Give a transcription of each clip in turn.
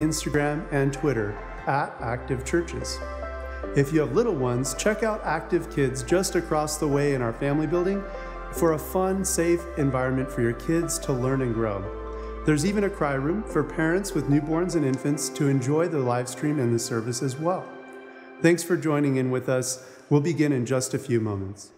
Instagram and Twitter at Active Churches. If you have little ones, check out Active Kids just across the way in our family building for a fun, safe environment for your kids to learn and grow. There's even a cry room for parents with newborns and infants to enjoy the live stream and the service as well. Thanks for joining in with us. We'll begin in just a few moments.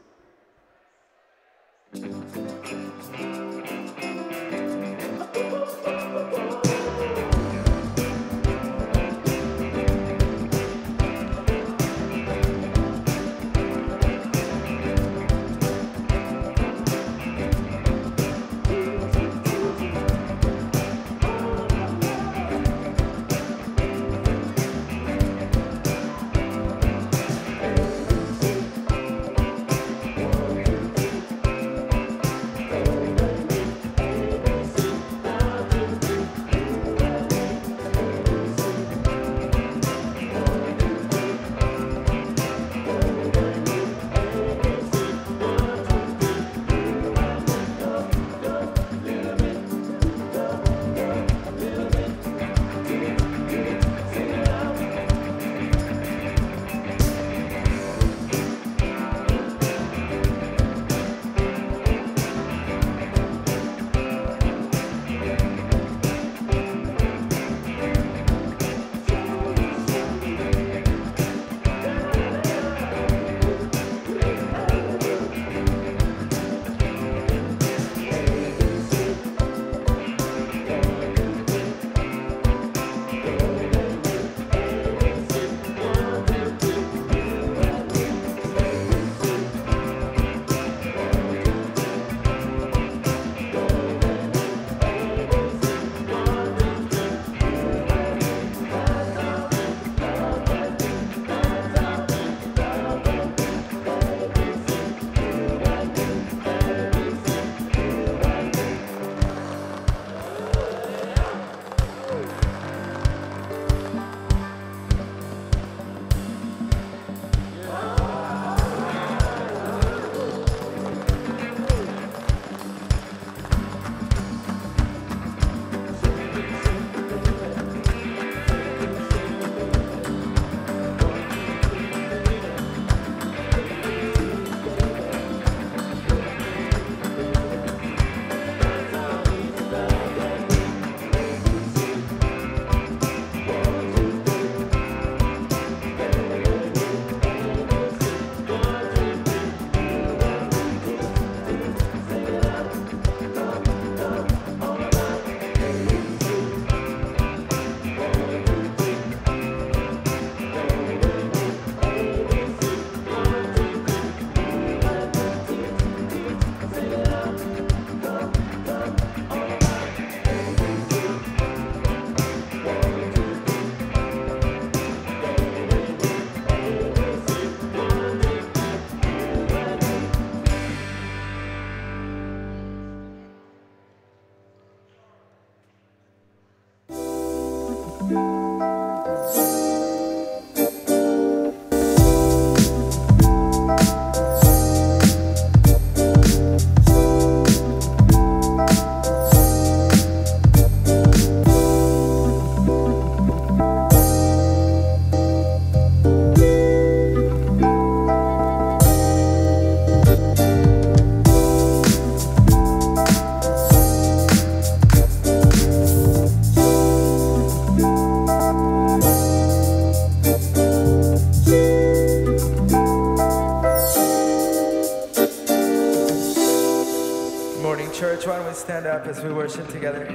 Church, why don't we stand up as we worship together?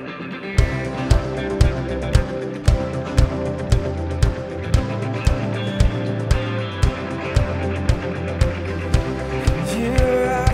You are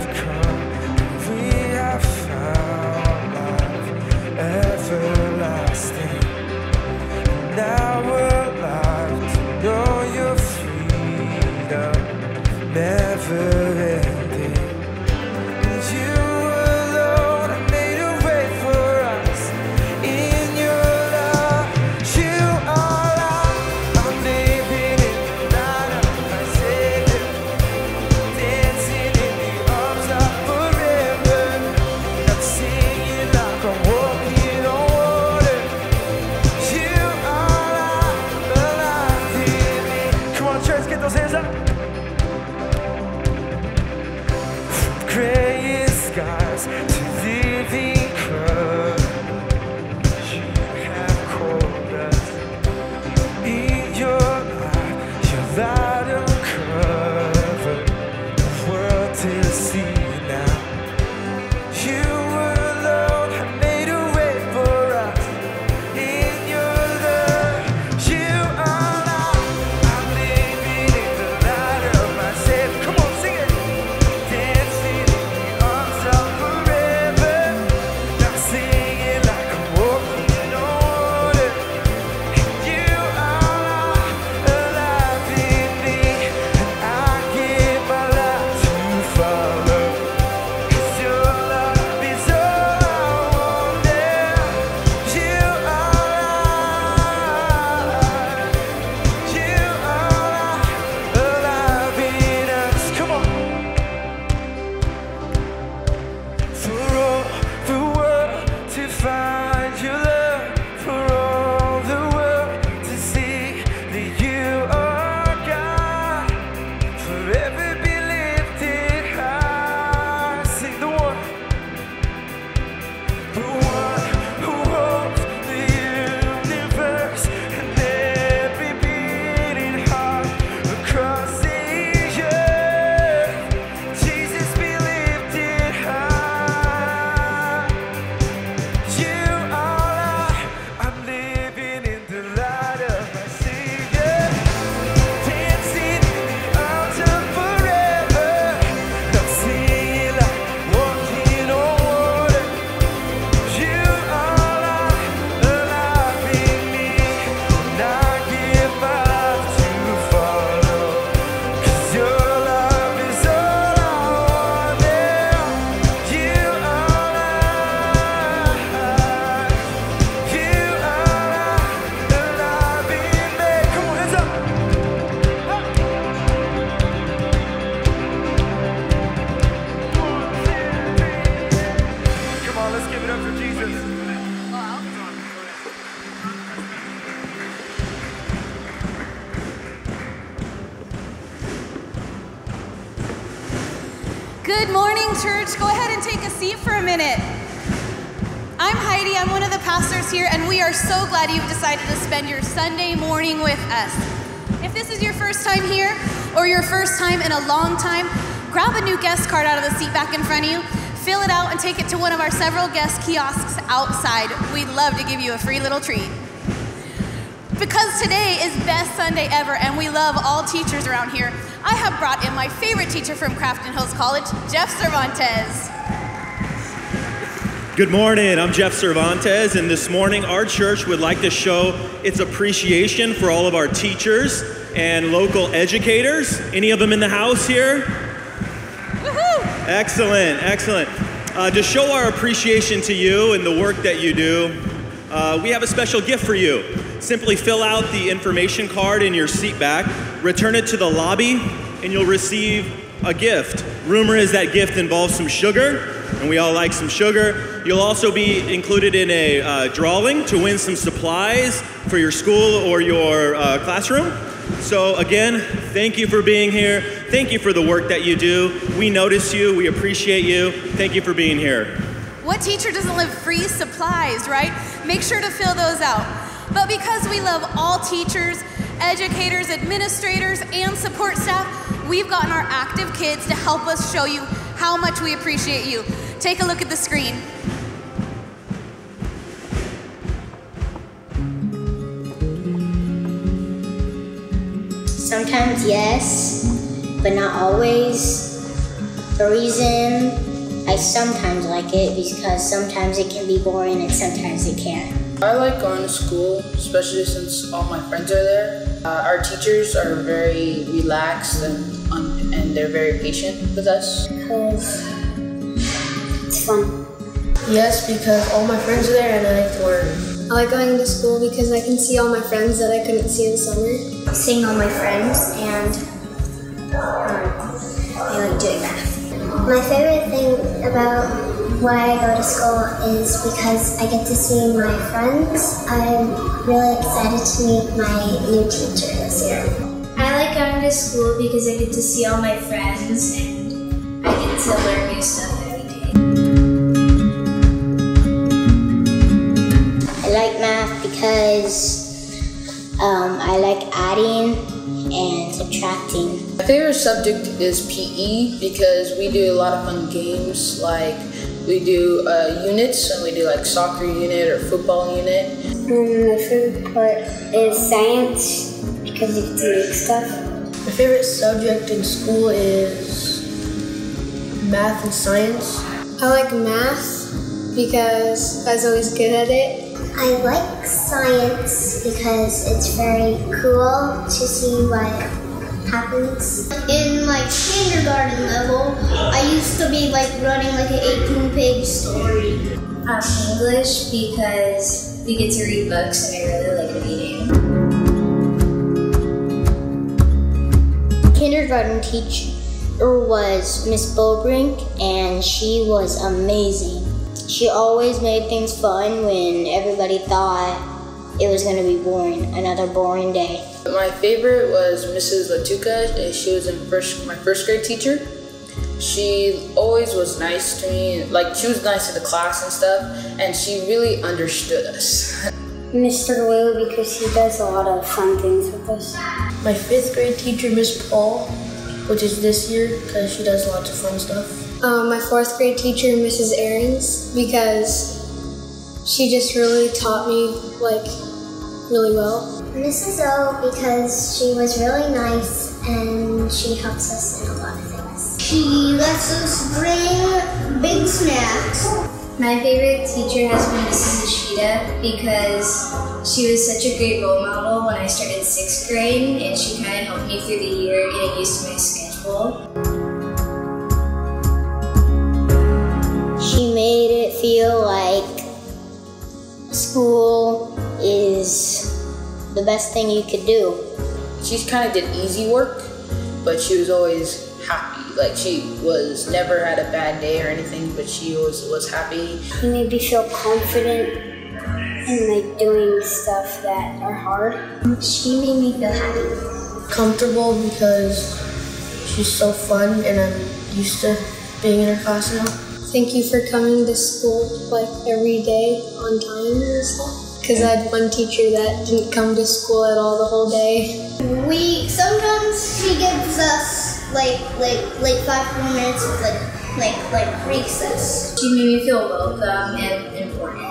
Good morning, church. Go ahead and take a seat for a minute. I'm Heidi. I'm one of the pastors here, and we are so glad you've decided to spend your Sunday morning with us. If this is your first time here, or your first time in a long time, grab a new guest card out of the seat back in front of you, fill it out, and take it to one of our several guest kiosks outside. We'd love to give you a free little treat. Because today is best Sunday ever, and we love all teachers around here, I have brought in my favorite teacher from Crafton Hills College, Jeff Cervantes. Good morning, I'm Jeff Cervantes, and this morning our church would like to show its appreciation for all of our teachers and local educators. Any of them in the house here? Woohoo! Excellent, excellent. To show our appreciation to you and the work that you do, we have a special gift for you. Simply fill out the information card in your seat back, return it to the lobby, and you'll receive a gift. Rumor is that gift involves some sugar, and we all like some sugar. You'll also be included in a drawing to win some supplies for your school or your classroom. So again, thank you for being here. Thank you for the work that you do. We notice you, we appreciate you. Thank you for being here. What teacher doesn't love free supplies, right? Make sure to fill those out. But because we love all teachers, educators, administrators, and support staff, we've gotten our active kids to help us show you how much we appreciate you. Take a look at the screen. Sometimes yes, but not always. The reason I sometimes like it is because sometimes it can be boring and sometimes it can't. I like going to school, especially since all my friends are there. Our teachers are very relaxed and they're very patient with us. Because it's fun. Yes, because all my friends are there and I like to learn. I like going to school because I can see all my friends that I couldn't see in the summer. Seeing all my friends, and I like doing math. My favorite thing about why I go to school is because I get to see my friends. I'm really excited to meet my new teacher this year. I like going to school because I get to see all my friends and I get to learn new stuff every day. I like math because I like adding and subtracting. My favorite subject is PE because we do a lot of fun games, like we do units, and we do like soccer unit or football unit. My favorite part is science because you get to make stuff. My favorite subject in school is math and science. I like math because I was always good at it. I like science because it's very cool to see what happens. In like kindergarten level, I used to be like running like an 18-page story. English because we get to read books and I really like reading. Kindergarten teacher was Miss Bobrink, and she was amazing. She always made things fun when everybody thought it was going to be boring, another boring day. My favorite was Mrs. Latuka, and she was my first grade teacher. She always was nice to me, like she was nice to the class and stuff, and she really understood us. Mr. Wu, because he does a lot of fun things with us. My 5th grade teacher, Miss Paul, which is this year because she does lots of fun stuff. My 4th grade teacher, Mrs. Aarons, because she just really taught me really well. Mrs. O, because she was really nice and she helps us in a lot of things. She lets us bring big snacks. My favorite teacher has been Mrs. Ishida because she was such a great role model when I started 6th grade, and she kind of helped me through the year getting used to my schedule. She made it feel like school is the best thing you could do. She kind of did easy work, but she was always happy. Like she was never had a bad day or anything, but she always was happy. She made me feel confident in doing stuff that are hard. She made me feel happy. Comfortable because she's so fun and I'm used to being in her class now. Thank you for coming to school like every day on time and stuff. Because I had one teacher that didn't come to school at all the whole day. Sometimes she gives us like 5 more minutes of like recess. She made me feel welcome and important.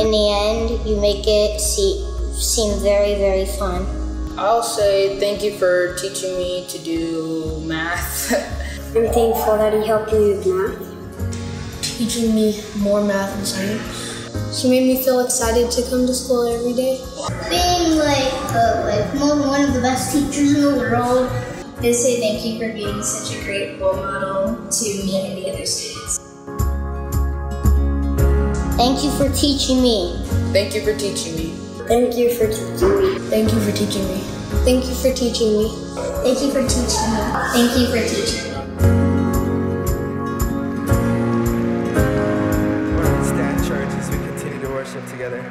In the end, you make it seem very, very fun. I'll say thank you for teaching me to do math. I'm thankful that he helped me with math. Teaching me more math and science. She made me feel excited to come to school every day. Being one of the best teachers in the world. To say thank you for being such a great role model to me and the other students. Thank you for teaching me. Thank you for teaching me. Thank you for teaching me. Thank you for teaching me. Thank you for teaching me. Thank you for teaching me. Thank you for teaching me. We're going to stand, church, as we continue to worship together.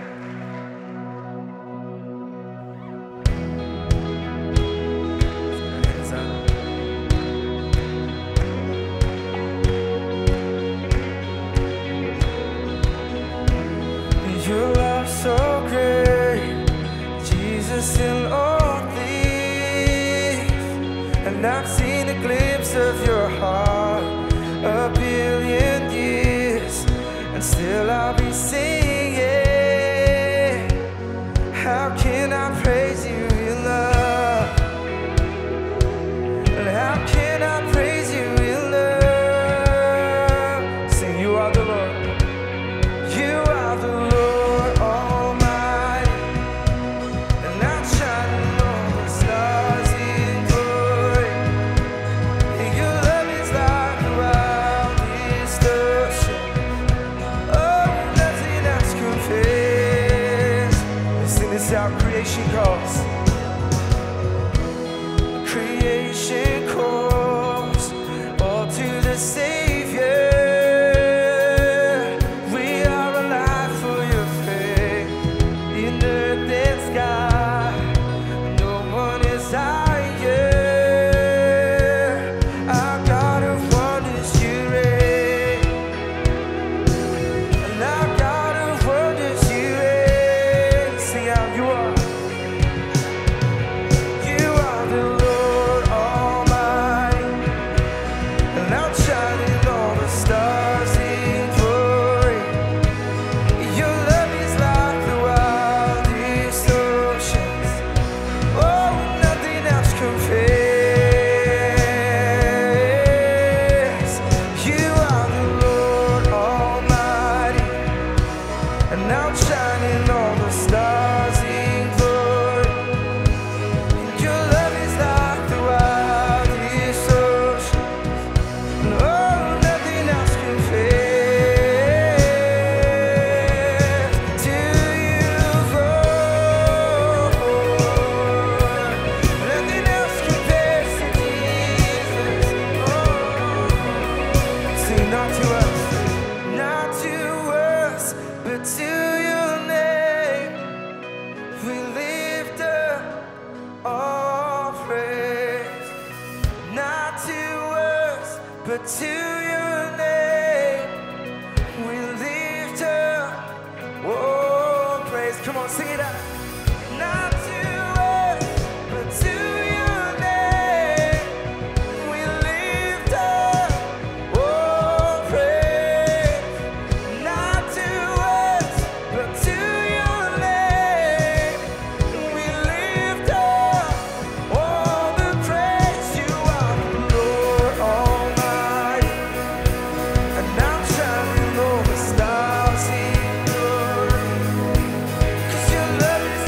Hands up. Your love so great, Jesus in all things, and I've seen a glimpse of your heart a billion years, and still I'll be singing. How can I praise you in love? And how can I praise you in love? Sing, you are the Lord. You are the Lord Almighty, and I'm shining all the stars in glory. And your love is like the wildest ocean. Oh, nothing else compares. Sing this out, creation calls. Creation calls all to the Savior. We are alive for your faith in earth and sky. No one is higher. Our God of wonders, you reign. And our God of wonders, you reign. Sing out, you are. You are the Lord Almighty, and outshining all the stars in glory. Your love is like the wildest oceans. Oh, nothing else compares. You are the Lord Almighty, and outshining all the stars in glory. Your love is like the wildest ocean. Oh, nothing else compares to you, Lord. Nothing else compares to Jesus. Oh, sing, not to us, but to your name. We lift up all praise, not to us, but to your name. We lift up all praise. Come on, sing it out. Not to us, but to your name. We lift up all praise. Not to us, but to your name. We lift up all the praise. You are the Lord Almighty, and I'm shining all the stars in glory. 'Cause your love is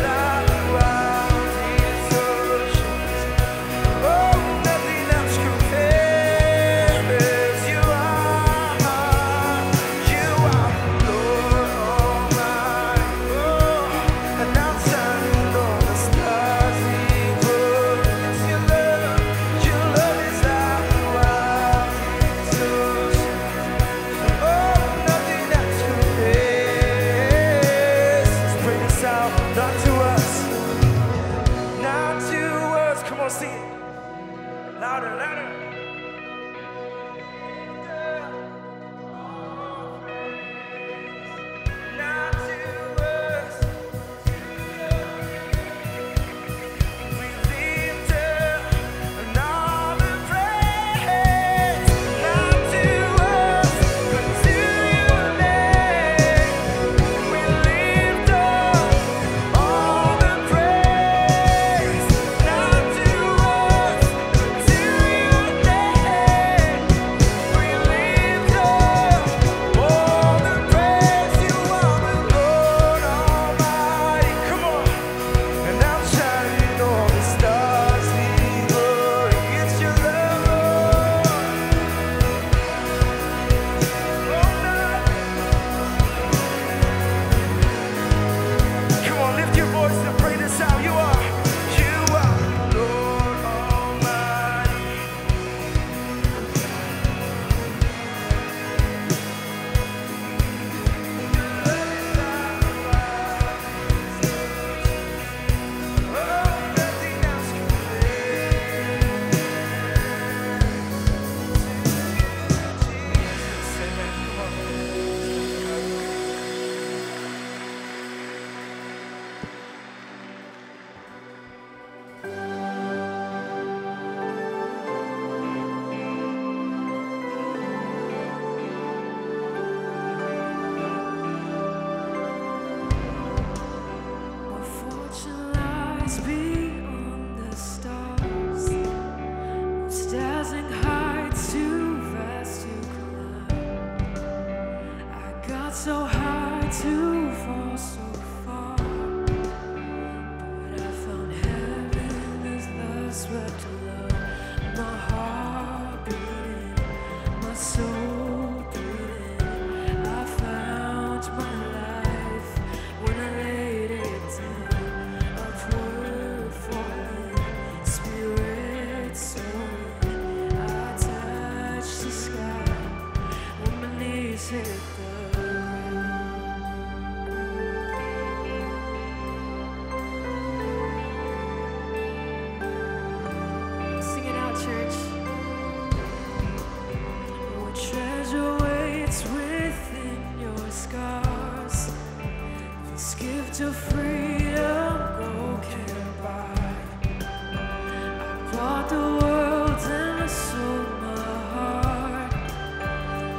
to freedom gold can't buy. I brought the world and I sold my heart.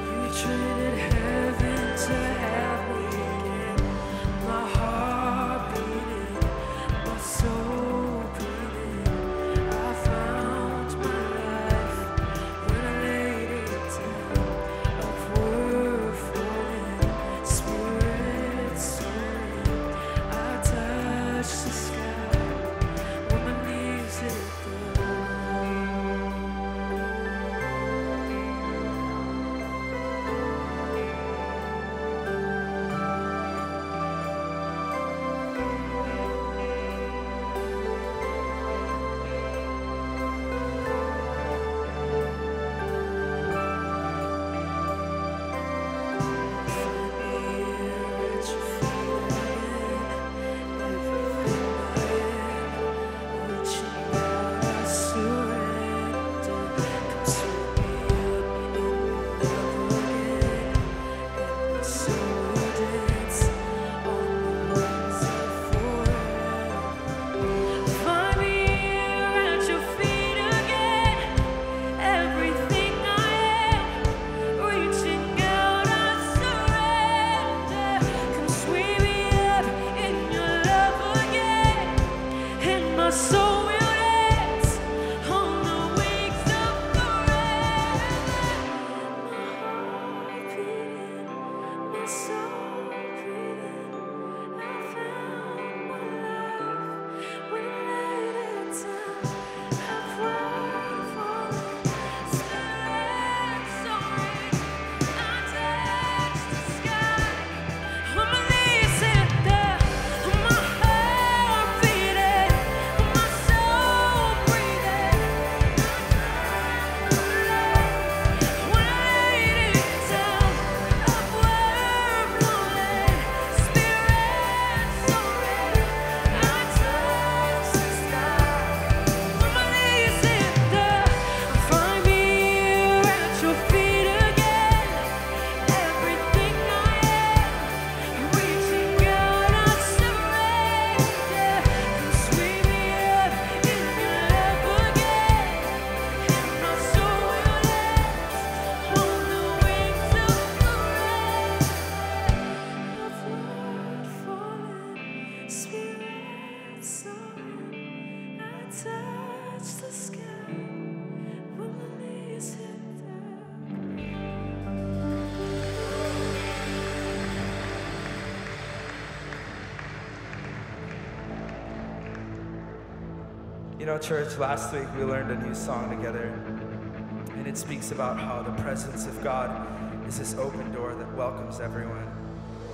You traded heaven to have me again. My heart beating, my soul breathing. I found my life when I laid it down. Upward falling, spirit soaring. I touched the sky when my knees hit the You know, church, last week we learned a new song together, and it speaks about how the presence of God is this open door that welcomes everyone.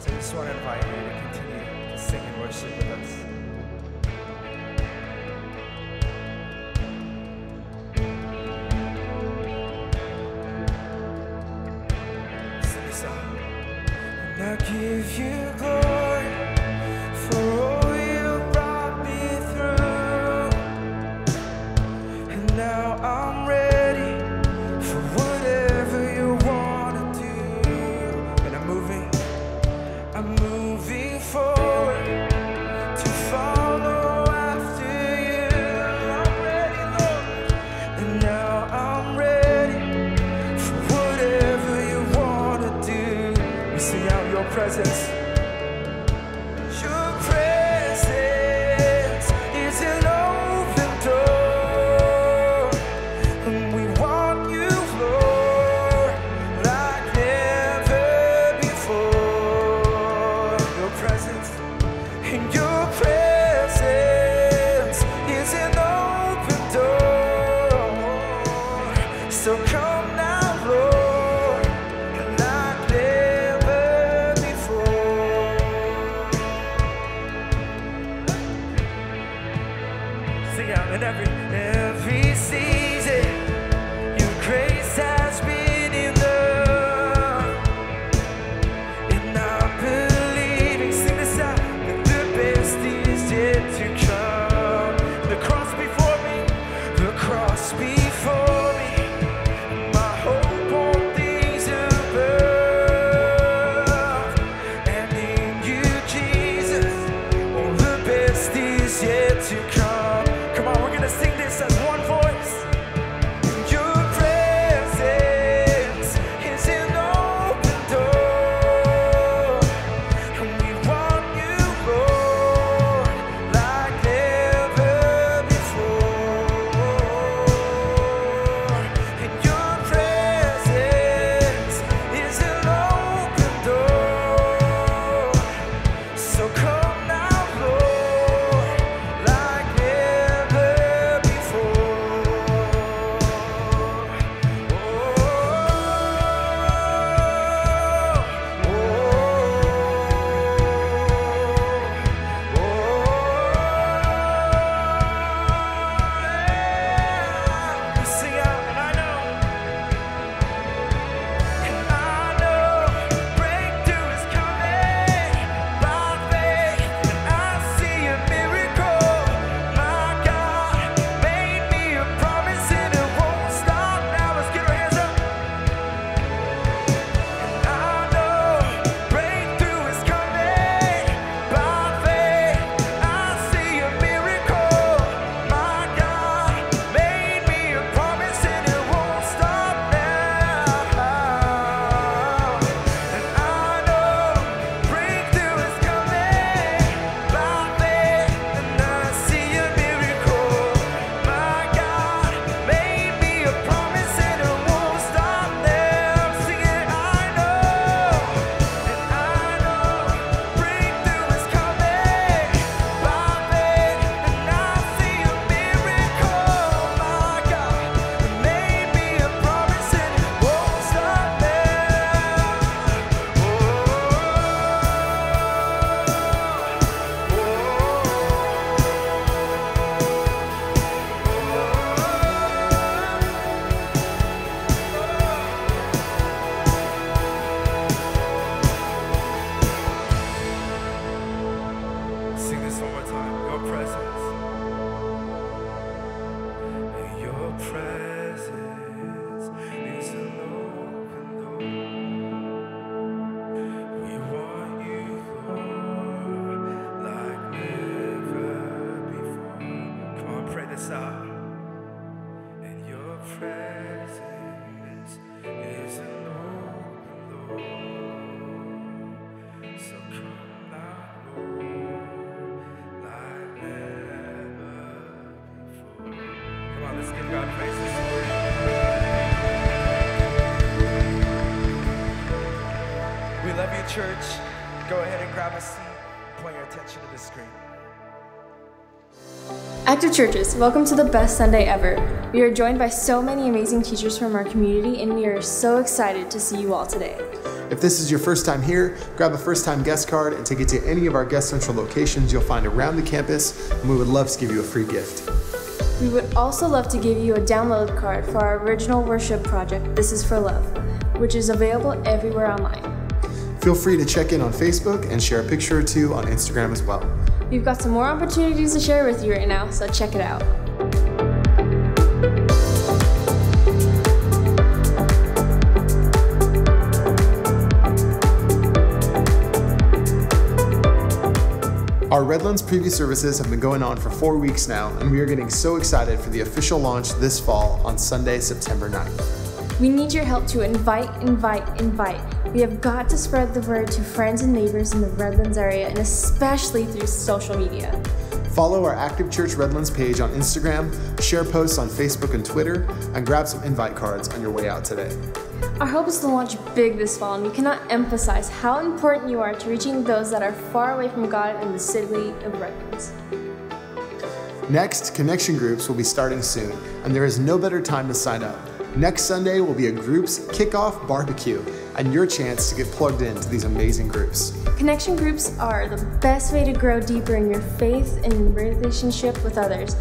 So I just want to invite you to continue to sing and worship with us. Sing this song. And I give you glory for all you brought me through. And now I'm ready for whatever you want to do. And I'm moving forward to follow after you. I'm ready, Lord. And now I'm ready for whatever you want to do. We sing out your presence. Your presence is an open door, and we want you, Lord, like never before. Your presence, and your presence is an open door. So come now, Lord, like never before. Sing out in every season, your grace has been enough. And I'm believing, sing this out, that the best is yet to come. The cross before me, my hope on things above. And in you, Jesus, presence. Your presence is an open door. We want you, Lord, like never before. Come on, pray this out. And your presence is an open door. So come now, Lord, like never before. Come on, let's give God praise this morning. We love you, church. Go ahead and grab a seat. Point your attention to the screen. Active Churches, welcome to the best Sunday ever. We are joined by so many amazing teachers from our community, and we are so excited to see you all today. If this is your first time here, grab a first-time guest card and take it to any of our Guest Central locations you'll find around the campus, and we would love to give you a free gift. We would also love to give you a download card for our original worship project, This Is For Love, which is available everywhere online. Feel free to check in on Facebook and share a picture or two on Instagram as well. We've got some more opportunities to share with you right now, so check it out. Our Redlands preview services have been going on for 4 weeks now, and we are getting so excited for the official launch this fall on Sunday, September 9th. We need your help to invite. We have got to spread the word to friends and neighbors in the Redlands area, and especially through social media. Follow our Active Church Redlands page on Instagram, share posts on Facebook and Twitter, and grab some invite cards on your way out today. Our hope is to launch big this fall, and we cannot emphasize how important you are to reaching those that are far away from God in the city of Redlands. Next, connection groups will be starting soon, and there is no better time to sign up. Next Sunday will be a groups kickoff barbecue, and your chance to get plugged into these amazing groups. Connection groups are the best way to grow deeper in your faith and relationship with others.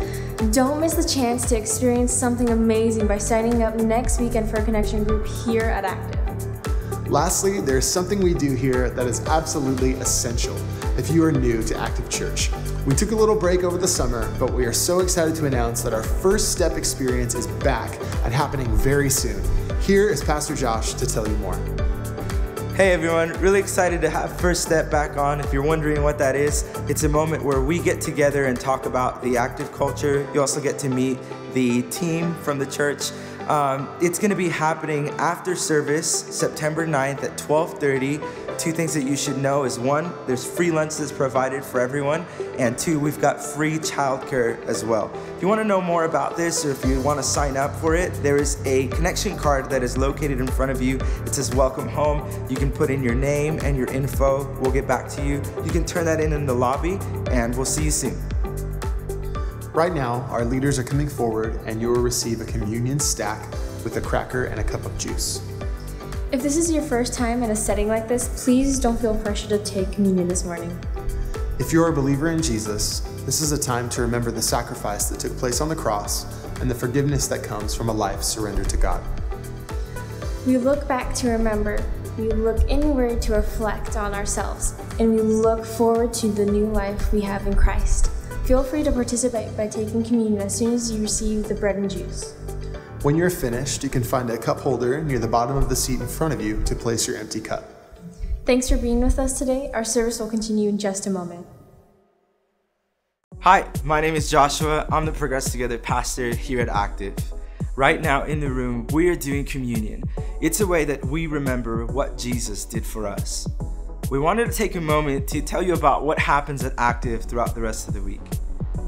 Don't miss the chance to experience something amazing by signing up next weekend for a connection group here at Active. Lastly, there's something we do here that is absolutely essential if you are new to Active Church. We took a little break over the summer, but we are so excited to announce that our First Step experience is back and happening very soon. Here is Pastor Josh to tell you more. Hey everyone, really excited to have First Step back on. If you're wondering what that is, it's a moment where we get together and talk about the active culture. You also get to meet the team from the church. It's going to be happening after service, September 9th at 12:30. 2 things that you should know is 1, there's free lunches provided for everyone, and 2, we've got free childcare as well. If you want to know more about this, or if you want to sign up for it, there is a connection card that is located in front of you. It says welcome home. You can put in your name and your info. We'll get back to you. You can turn that in the lobby, and we'll see you soon. Right now, our leaders are coming forward, and you will receive a communion stack with a cracker and a cup of juice. If this is your first time in a setting like this, please don't feel pressure to take communion this morning. If you're a believer in Jesus, this is a time to remember the sacrifice that took place on the cross and the forgiveness that comes from a life surrendered to God. We look back to remember, we look inward to reflect on ourselves, and we look forward to the new life we have in Christ. Feel free to participate by taking communion as soon as you receive the bread and juice. When you're finished, you can find a cup holder near the bottom of the seat in front of you to place your empty cup. Thanks for being with us today. Our service will continue in just a moment. Hi, my name is Joshua. I'm the Progress Together pastor here at Active. Right now in the room, we are doing communion. It's a way that we remember what Jesus did for us. We wanted to take a moment to tell you about what happens at Active throughout the rest of the week.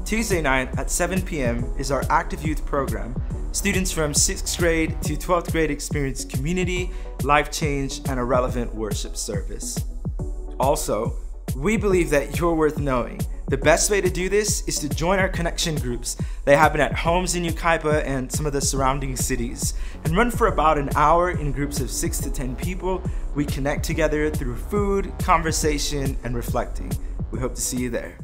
Tuesday night at 7 p.m. is our Active Youth program. Students from 6th grade to 12th grade experience community, life change, and a relevant worship service. Also, we believe that you're worth knowing. The best way to do this is to join our connection groups. They happen at homes in Yucaipa and some of the surrounding cities, and run for about an hour in groups of 6 to 10 people. We connect together through food, conversation, and reflecting. We hope to see you there.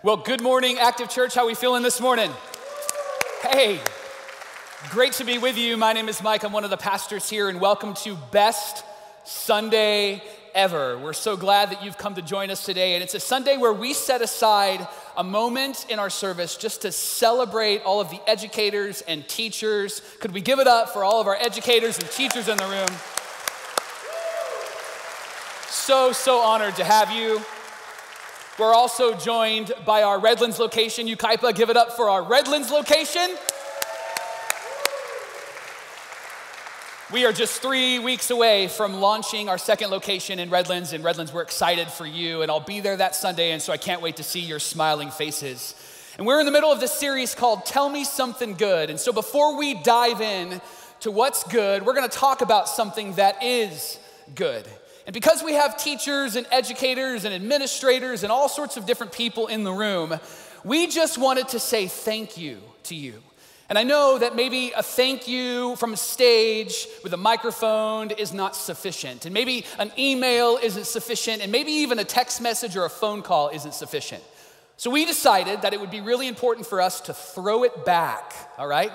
Well, good morning, Active Church. How are we feeling this morning? Hey, great to be with you. My name is Mike. I'm one of the pastors here, and welcome to Best Sunday Ever. We're so glad that you've come to join us today, and it's a Sunday where we set aside a moment in our service just to celebrate all of the educators and teachers. Could we give it up for all of our educators and teachers in the room? So honored to have you. We're also joined by our Redlands location, Yucaipa. Give it up for our Redlands location. We are just 3 weeks away from launching our second location in Redlands. In Redlands, we're excited for you, and I'll be there that Sunday, and so I can't wait to see your smiling faces. And we're in the middle of this series called Tell Me Something Good. And so before we dive in to what's good, we're gonna talk about something that is good. And because we have teachers and educators and administrators and all sorts of different people in the room, we just wanted to say thank you to you. And I know that maybe a thank you from a stage with a microphone is not sufficient. And maybe an email isn't sufficient. And maybe even a text message or a phone call isn't sufficient. So we decided that it would be really important for us to throw it back, all right,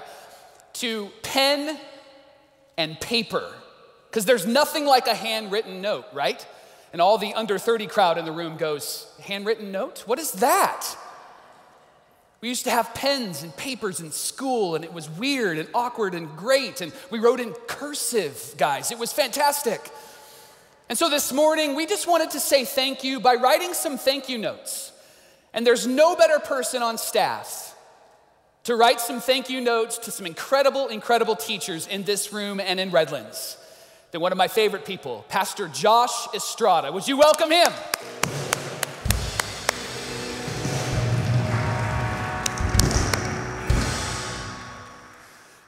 to pen and paper. Because there's nothing like a handwritten note, right? And all the under 30 crowd in the room goes, handwritten note? What is that? We used to have pens and papers in school, and it was weird and awkward and great, and we wrote in cursive, guys. It was fantastic. And so this morning, we just wanted to say thank you by writing some thank you notes. And there's no better person on staff to write some thank you notes to some incredible, incredible teachers in this room and in Redlands than one of my favorite people, Pastor Josh Estrada. Would you welcome him?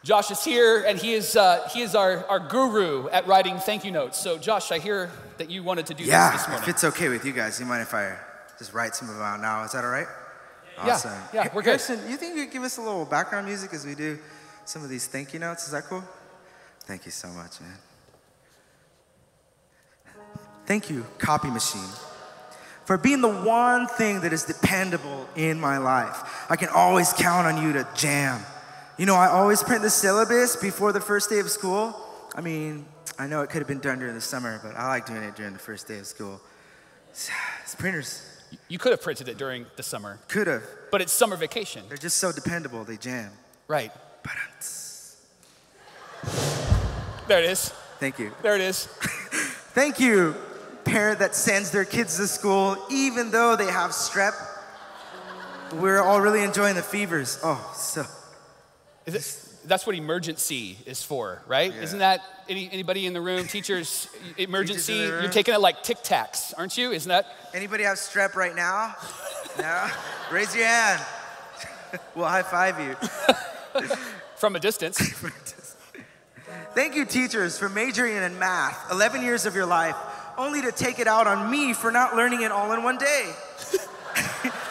Josh is here, and he is our guru at writing thank you notes. So Josh, I hear that you wanted to do this morning. Yeah, if it's okay with you guys, do you mind if I just write some of them out now? Is that all right? Awesome. Yeah, we're good. Harrison, you think you could give us a little background music as we do some of these thank you notes? Is that cool? Thank you so much, man. Thank you, copy machine, for being the one thing that is dependable in my life. I can always count on you to jam. You know, I always print the syllabus before the first day of school. I mean, I know it could have been done during the summer, but I like doing it during the first day of school. It's printers. You could have printed it during the summer. Could have. But it's summer vacation. They're just so dependable, they jam. Right. There it is. Thank you. There it is. Thank you, parent that sends their kids to school even though they have strep. We're all really enjoying the fevers. Oh, so. That's what emergency is for, right? Yeah. Isn't that anybody in the room? Teachers, emergency, you're taking it like Tic Tacs, aren't you? Isn't that? Anybody have strep right now? No? Raise your hand. We'll high five you. From a distance. Thank you, teachers, for majoring in math, 11 years of your life, only to take it out on me for not learning it all in one day.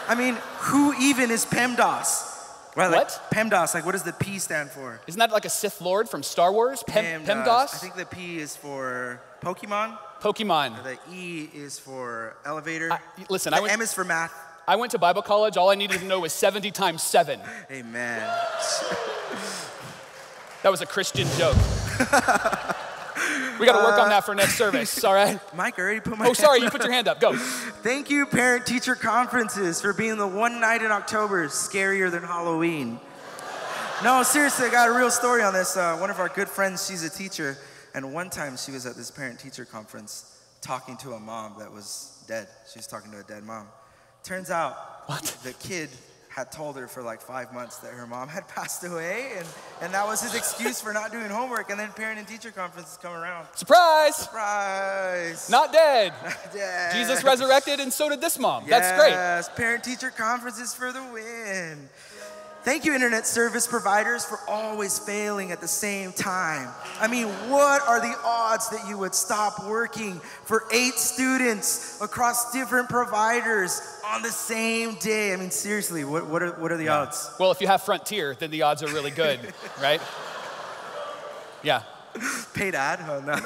I mean, who even is PEMDAS? Right, what? PEMDAS, like what does the P stand for? Isn't that like a Sith Lord from Star Wars? PEMDAS? I think the P is for Pokemon. Pokemon. The E is for elevator. Listen, the M is for math. I went to Bible college. All I needed to know was 70 times 7. Amen. That was a Christian joke. We got to work on that for next service, all right? Mike, I already put my hand sorry, up. you put your hand up. Go. Thank you, parent-teacher conferences, for being the one night in October scarier than Halloween. No, seriously, I got a real story on this. One of our good friends, she's a teacher, and one time she was at this parent-teacher conference talking to a mom that was dead. She was talking to a dead mom. Turns out the kid had told her for like 5 months that her mom had passed away, and that was his excuse for not doing homework. And then parent and teacher conferences come around. Surprise! Surprise! Not dead. Not dead. Jesus resurrected, and so did this mom. Yes, that's great. Yes, parent teacher conferences for the win. Thank you, internet service providers, for always failing at the same time. I mean, what are the odds that you would stop working for 8 students across different providers on the same day? I mean, seriously, what are the odds? Well, if you have Frontier, then the odds are really good, right? Yeah. Paid ad? Oh, no.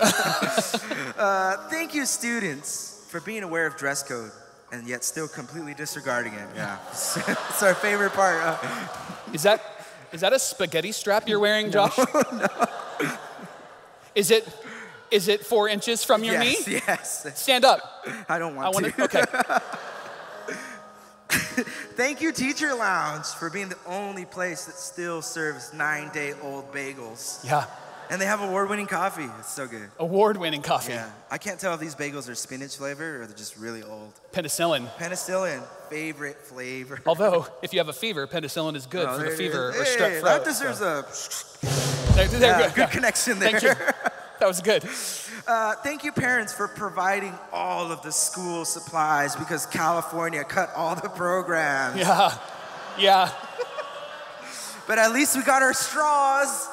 Thank you, students, for being aware of dress code and yet still completely disregarding it. Yeah, it's our favorite part. Is that a spaghetti strap you're wearing, Josh? No. Is it 4 inches from your knee? Yes. Stand up. I don't want to. Okay. Thank you, Teacher Lounge, for being the only place that still serves 9-day-old bagels. Yeah. And they have award-winning coffee. It's so good. Award-winning coffee. Yeah. I can't tell if these bagels are spinach flavor or they're just really old. Penicillin. Penicillin, favorite flavor. Although, if you have a fever, penicillin is good for the fever or strep throat. That deserves good connection there. Thank you. That was good. Thank you, parents, for providing all of the school supplies because California cut all the programs. Yeah. But at least we got our straws.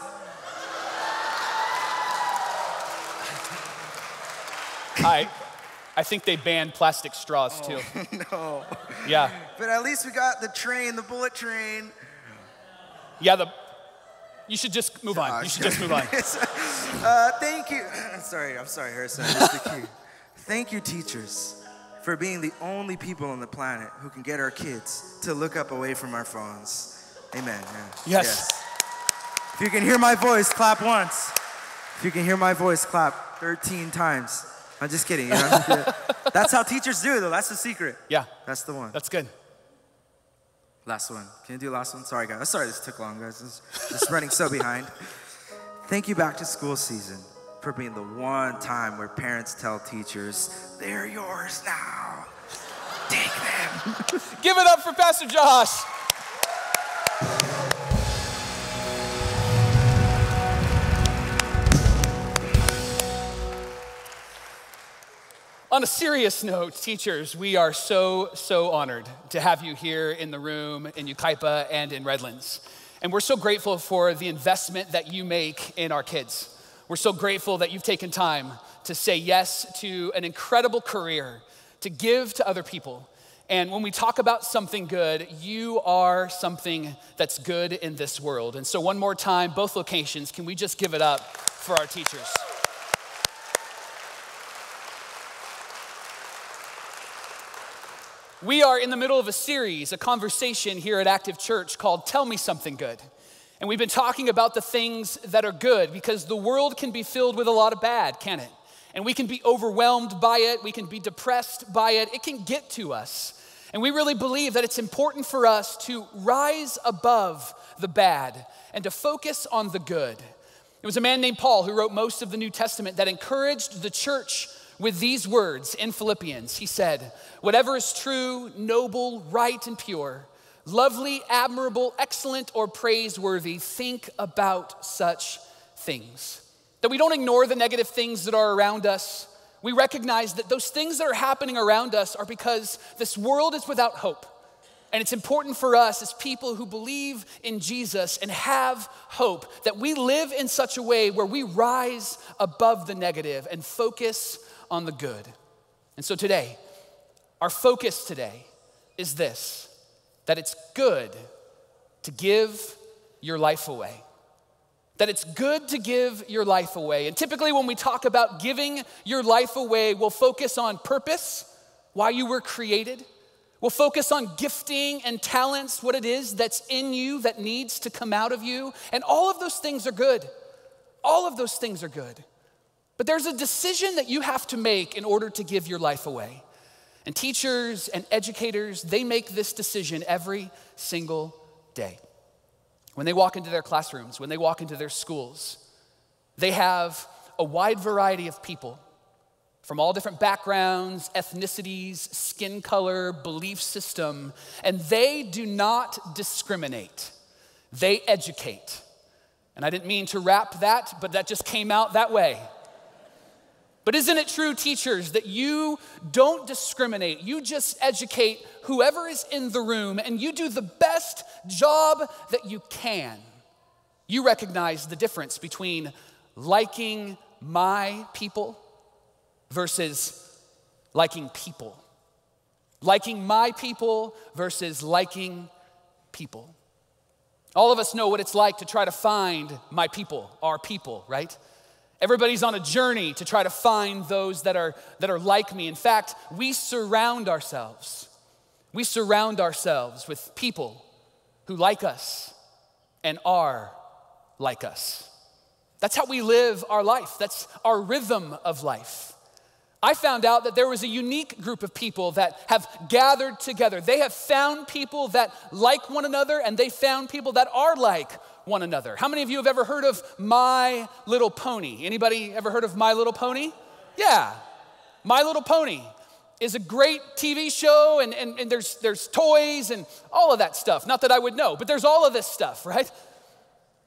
I think they banned plastic straws too. No. Yeah. But at least we got the bullet train. Yeah, you should just move on. You should just move on. Thank you. I'm sorry, Harrison. I missed the cue. Thank you, teachers, for being the only people on the planet who can get our kids to look up away from our phones. Amen. Yeah. Yes. If you can hear my voice, clap once. If you can hear my voice, clap 13 times. I'm just kidding. You know? That's how teachers do it, though. That's the secret. Yeah. That's the one. That's good. Last one. Can you do last one? Sorry, guys. Sorry this took long, guys. Just running so behind. Thank you, back to school season, for being the one time where parents tell teachers, they're yours now. Take them. Give it up for Pastor Josh. On a serious note, teachers, we are so honored to have you here in the room in Yucaipa and in Redlands. And we're so grateful for the investment that you make in our kids. We're so grateful that you've taken time to say yes to an incredible career, to give to other people. And when we talk about something good, you are something that's good in this world. And so one more time, both locations, can we just give it up for our teachers? We are in the middle of a series, a conversation here at Active Church called Tell Me Something Good. And we've been talking about the things that are good because the world can be filled with a lot of bad, can it? And we can be overwhelmed by it. We can be depressed by it. It can get to us. And we really believe that it's important for us to rise above the bad and to focus on the good. It was a man named Paul who wrote most of the New Testament that encouraged the church with these words in Philippians. He said, whatever is true, noble, right, and pure, lovely, admirable, excellent, or praiseworthy, think about such things. That we don't ignore the negative things that are around us. We recognize that those things that are happening around us are because this world is without hope. And it's important for us as people who believe in Jesus and have hope that we live in such a way where we rise above the negative and focus on the good. And so today, our focus today is this, that it's good to give your life away. That it's good to give your life away. And typically when we talk about giving your life away, we'll focus on purpose, why you were created. We'll focus on gifting and talents, what it is that's in you that needs to come out of you. And all of those things are good. All of those things are good. But there's a decision that you have to make in order to give your life away. And teachers and educators, they make this decision every single day. When they walk into their classrooms, when they walk into their schools, they have a wide variety of people from all different backgrounds, ethnicities, skin color, belief system, and they do not discriminate. They educate. And I didn't mean to rap that, but that just came out that way. But isn't it true, teachers, that you don't discriminate? You just educate whoever is in the room and you do the best job that you can. You recognize the difference between liking my people versus liking people. Liking my people versus liking people. All of us know what it's like to try to find my people, our people, right? Everybody's on a journey to try to find those that are like me. In fact, we surround ourselves with people who like us and are like us. That's how we live our life. That's our rhythm of life. I found out that there was a unique group of people that have gathered together. They have found people that like one another, and they found people that are like one another. How many of you have ever heard of My Little Pony? Anybody ever heard of My Little Pony? Yeah. My Little Pony is a great TV show, and there's toys and all of that stuff. Not that I would know, but there's all of this stuff, right?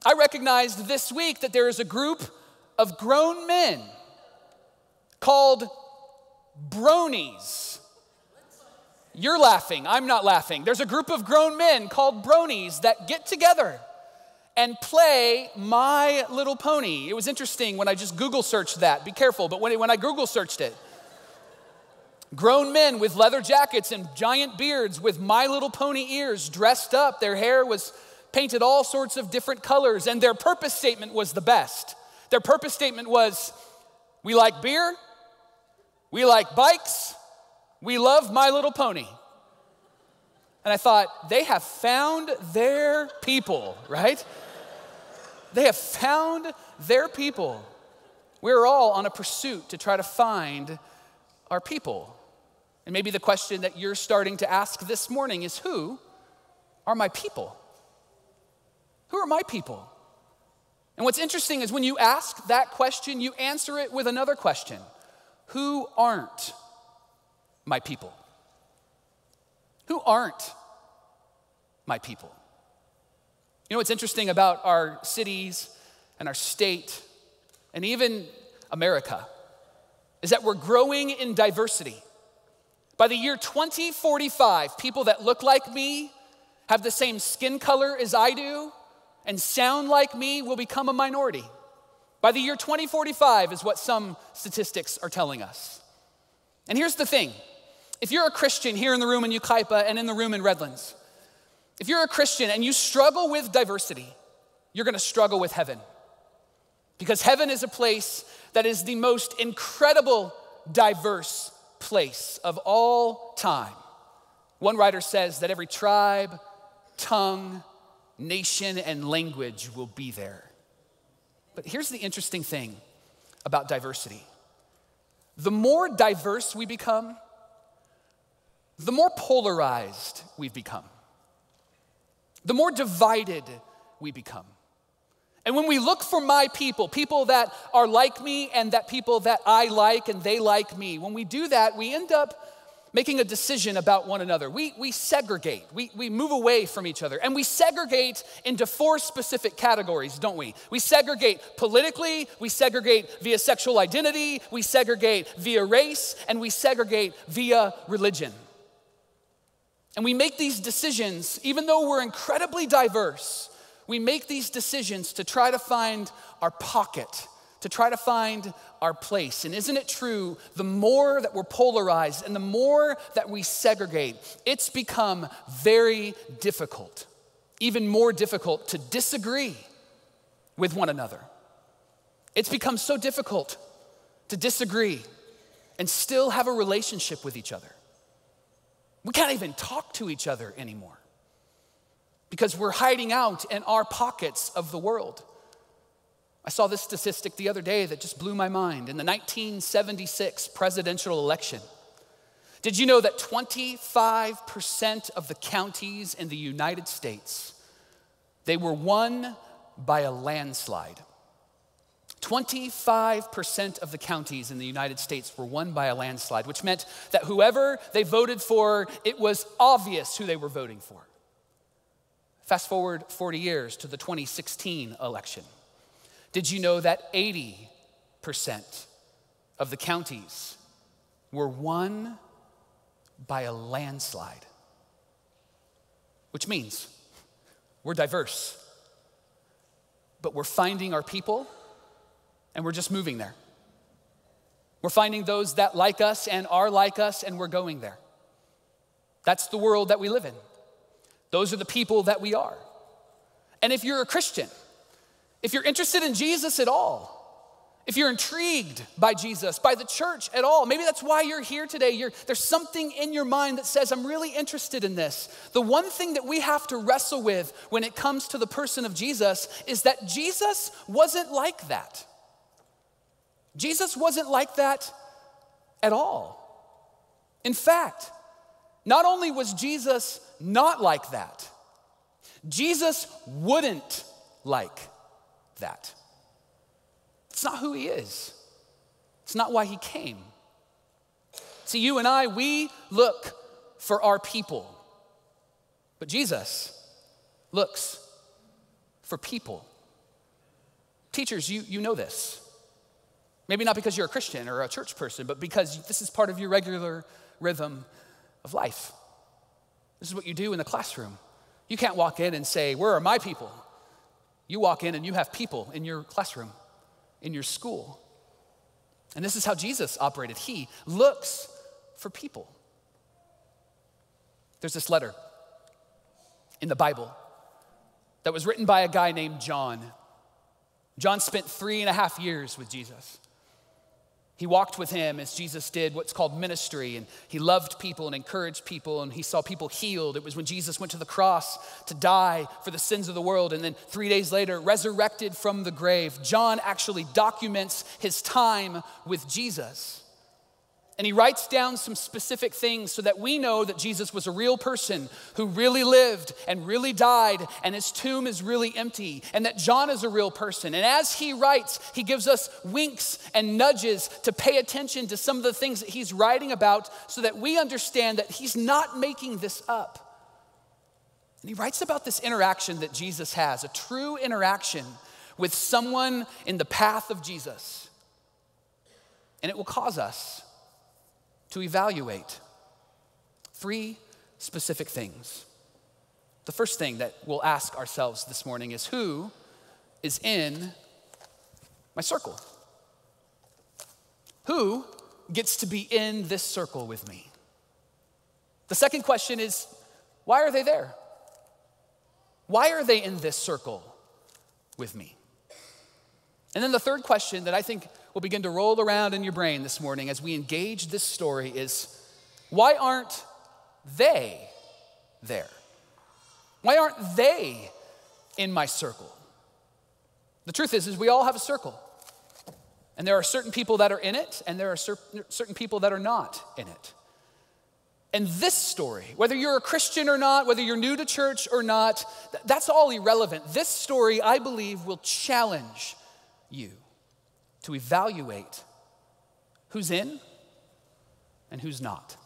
I recognized this week that there is a group of grown men called bronies. You're laughing, I'm not laughing. There's a group of grown men called bronies that get together and play My Little Pony. It was interesting when I just Google searched that. Be careful, but when I Google searched it, grown men with leather jackets and giant beards with My Little Pony ears, dressed up. Their hair was painted all sorts of different colors, and their purpose statement was the best. Their purpose statement was, we like beer, we like bikes, we love My Little Pony. And I thought, they have found their people, right? They have found their people. We're all on a pursuit to try to find our people. And maybe the question that you're starting to ask this morning is, who are my people? Who are my people? And what's interesting is when you ask that question, you answer it with another question. Who aren't my people? Who aren't my people? You know what's interesting about our cities and our state and even America is that we're growing in diversity. By the year 2045, people that look like me, have the same skin color as I do, and sound like me will become a minority. By the year 2045 is what some statistics are telling us. And here's the thing. If you're a Christian here in the room in Yucaipa and in the room in Redlands, if you're a Christian and you struggle with diversity, you're gonna struggle with heaven. Because heaven is a place that is the most incredible, diverse place of all time. One writer says that every tribe, tongue, nation, and language will be there. But here's the interesting thing about diversity. The more diverse we become, the more polarized we've become. The more divided we become. And when we look for my people, people that are like me and that people that I like and they like me, when we do that, we end up making a decision about one another. We segregate, we move away from each other, and we segregate into 4 specific categories, don't we? We segregate politically, we segregate via sexual identity, we segregate via race, and we segregate via religion. And we make these decisions, even though we're incredibly diverse, we make these decisions to try to find our pocket, to try to find our place. And isn't it true, the more that we're polarized and the more that we segregate, it's become very difficult, even more difficult to disagree with one another. It's become so difficult to disagree and still have a relationship with each other. We can't even talk to each other anymore because we're hiding out in our pockets of the world. I saw this statistic the other day that just blew my mind. In the 1976 presidential election, did you know that 25% of the counties in the United States, they were won by a landslide? 25% of the counties in the United States were won by a landslide, which meant that whoever they voted for, it was obvious who they were voting for. Fast forward 40 years to the 2016 election. Did you know that 80% of the counties were won by a landslide? Which means we're diverse, but we're finding our people and we're just moving there. We're finding those that like us and are like us, and we're going there. That's the world that we live in. Those are the people that we are. And if you're a Christian, if you're interested in Jesus at all, if you're intrigued by Jesus, by the church at all, maybe that's why you're here today. There's something in your mind that says, I'm really interested in this. The one thing that we have to wrestle with when it comes to the person of Jesus is that Jesus wasn't like that. Jesus wasn't like that at all. In fact, not only was Jesus not like that, Jesus wouldn't like that. It's not who he is. It's not why he came. See, you and I, we look for our people. But Jesus looks for people. Teachers, you know this. Maybe not because you're a Christian or a church person, but because this is part of your regular rhythm of life. This is what you do in the classroom. You can't walk in and say, where are my people? You walk in and you have people in your classroom, in your school. And this is how Jesus operated. He looks for people. There's this letter in the Bible that was written by a guy named John. John spent 3.5 years with Jesus. He walked with him as Jesus did what's called ministry, and he loved people and encouraged people, and he saw people healed. It was when Jesus went to the cross to die for the sins of the world, and then 3 days later, resurrected from the grave. John actually documents his time with Jesus. And he writes down some specific things so that we know that Jesus was a real person who really lived and really died, and his tomb is really empty, and that John is a real person. And as he writes, he gives us winks and nudges to pay attention to some of the things that he's writing about so that we understand that he's not making this up. And he writes about this interaction that Jesus has, a true interaction with someone in the path of Jesus. And it will cause us to evaluate 3 specific things. The first thing that we'll ask ourselves this morning is, who is in my circle? Who gets to be in this circle with me? The second question is, why are they there? Why are they in this circle with me? And then the third question that I think will begin to roll around in your brain this morning as we engage this story is, why aren't they there? Why aren't they in my circle? The truth is we all have a circle. And there are certain people that are in it, and there are certain people that are not in it. And this story, whether you're a Christian or not, whether you're new to church or not, that's all irrelevant. This story, I believe, will challenge you to evaluate who's in and who's not.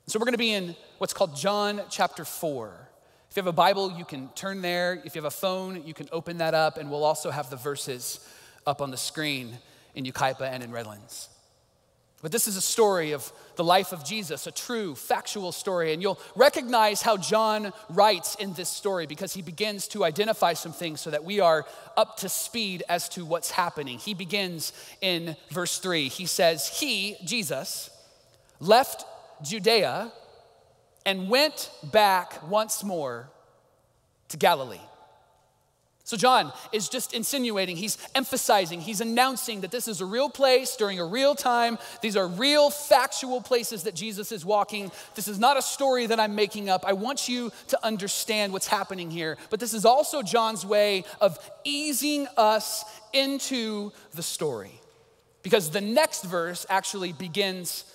So we're going to be in what's called John chapter 4. If you have a Bible, you can turn there. If you have a phone, you can open that up, and we'll also have the verses up on the screen in Yucaipa and in Redlands. But this is a story of the life of Jesus, a true, factual story. And you'll recognize how John writes in this story because he begins to identify some things so that we are up to speed as to what's happening. He begins in verse 3. He says, he, Jesus, left Judea and went back once more to Galilee. So John is just insinuating, he's emphasizing, he's announcing that this is a real place during a real time. These are real factual places that Jesus is walking. This is not a story that I'm making up. I want you to understand what's happening here. But this is also John's way of easing us into the story. Because the next verse actually begins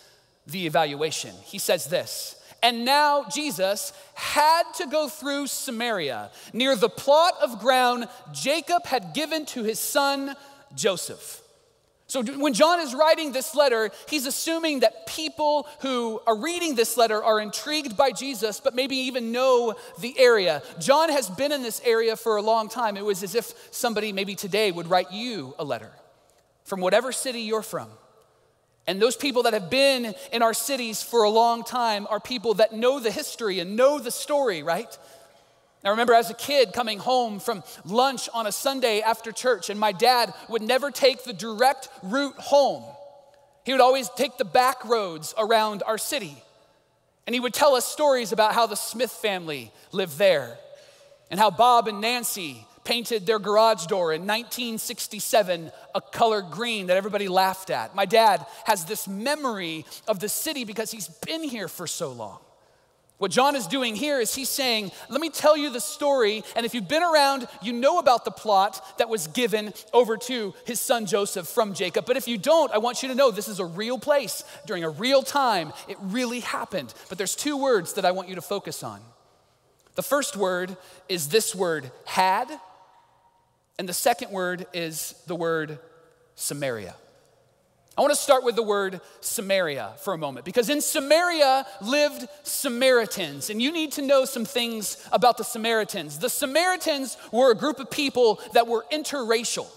the evaluation. He says this, and now Jesus had to go through Samaria, near the plot of ground Jacob had given to his son Joseph. So when John is writing this letter, he's assuming that people who are reading this letter are intrigued by Jesus, but maybe even know the area. John has been in this area for a long time. It was as if somebody maybe today would write you a letter from whatever city you're from. And those people that have been in our cities for a long time are people that know the history and know the story, right? I remember as a kid coming home from lunch on a Sunday after church, and my dad would never take the direct route home. He would always take the back roads around our city. And he would tell us stories about how the Smith family lived there and how Bob and Nancy painted their garage door in 1967 a color green that everybody laughed at. My dad has this memory of the city because he's been here for so long. What John is doing here is he's saying, let me tell you the story, and if you've been around, you know about the plot that was given over to his son Joseph from Jacob. But if you don't, I want you to know this is a real place during a real time. It really happened. But there's two words that I want you to focus on. The first word is this word, had, and the second word is the word Samaria. I want to start with the word Samaria for a moment, because in Samaria lived Samaritans, and you need to know some things about the Samaritans. The Samaritans were a group of people that were interracial.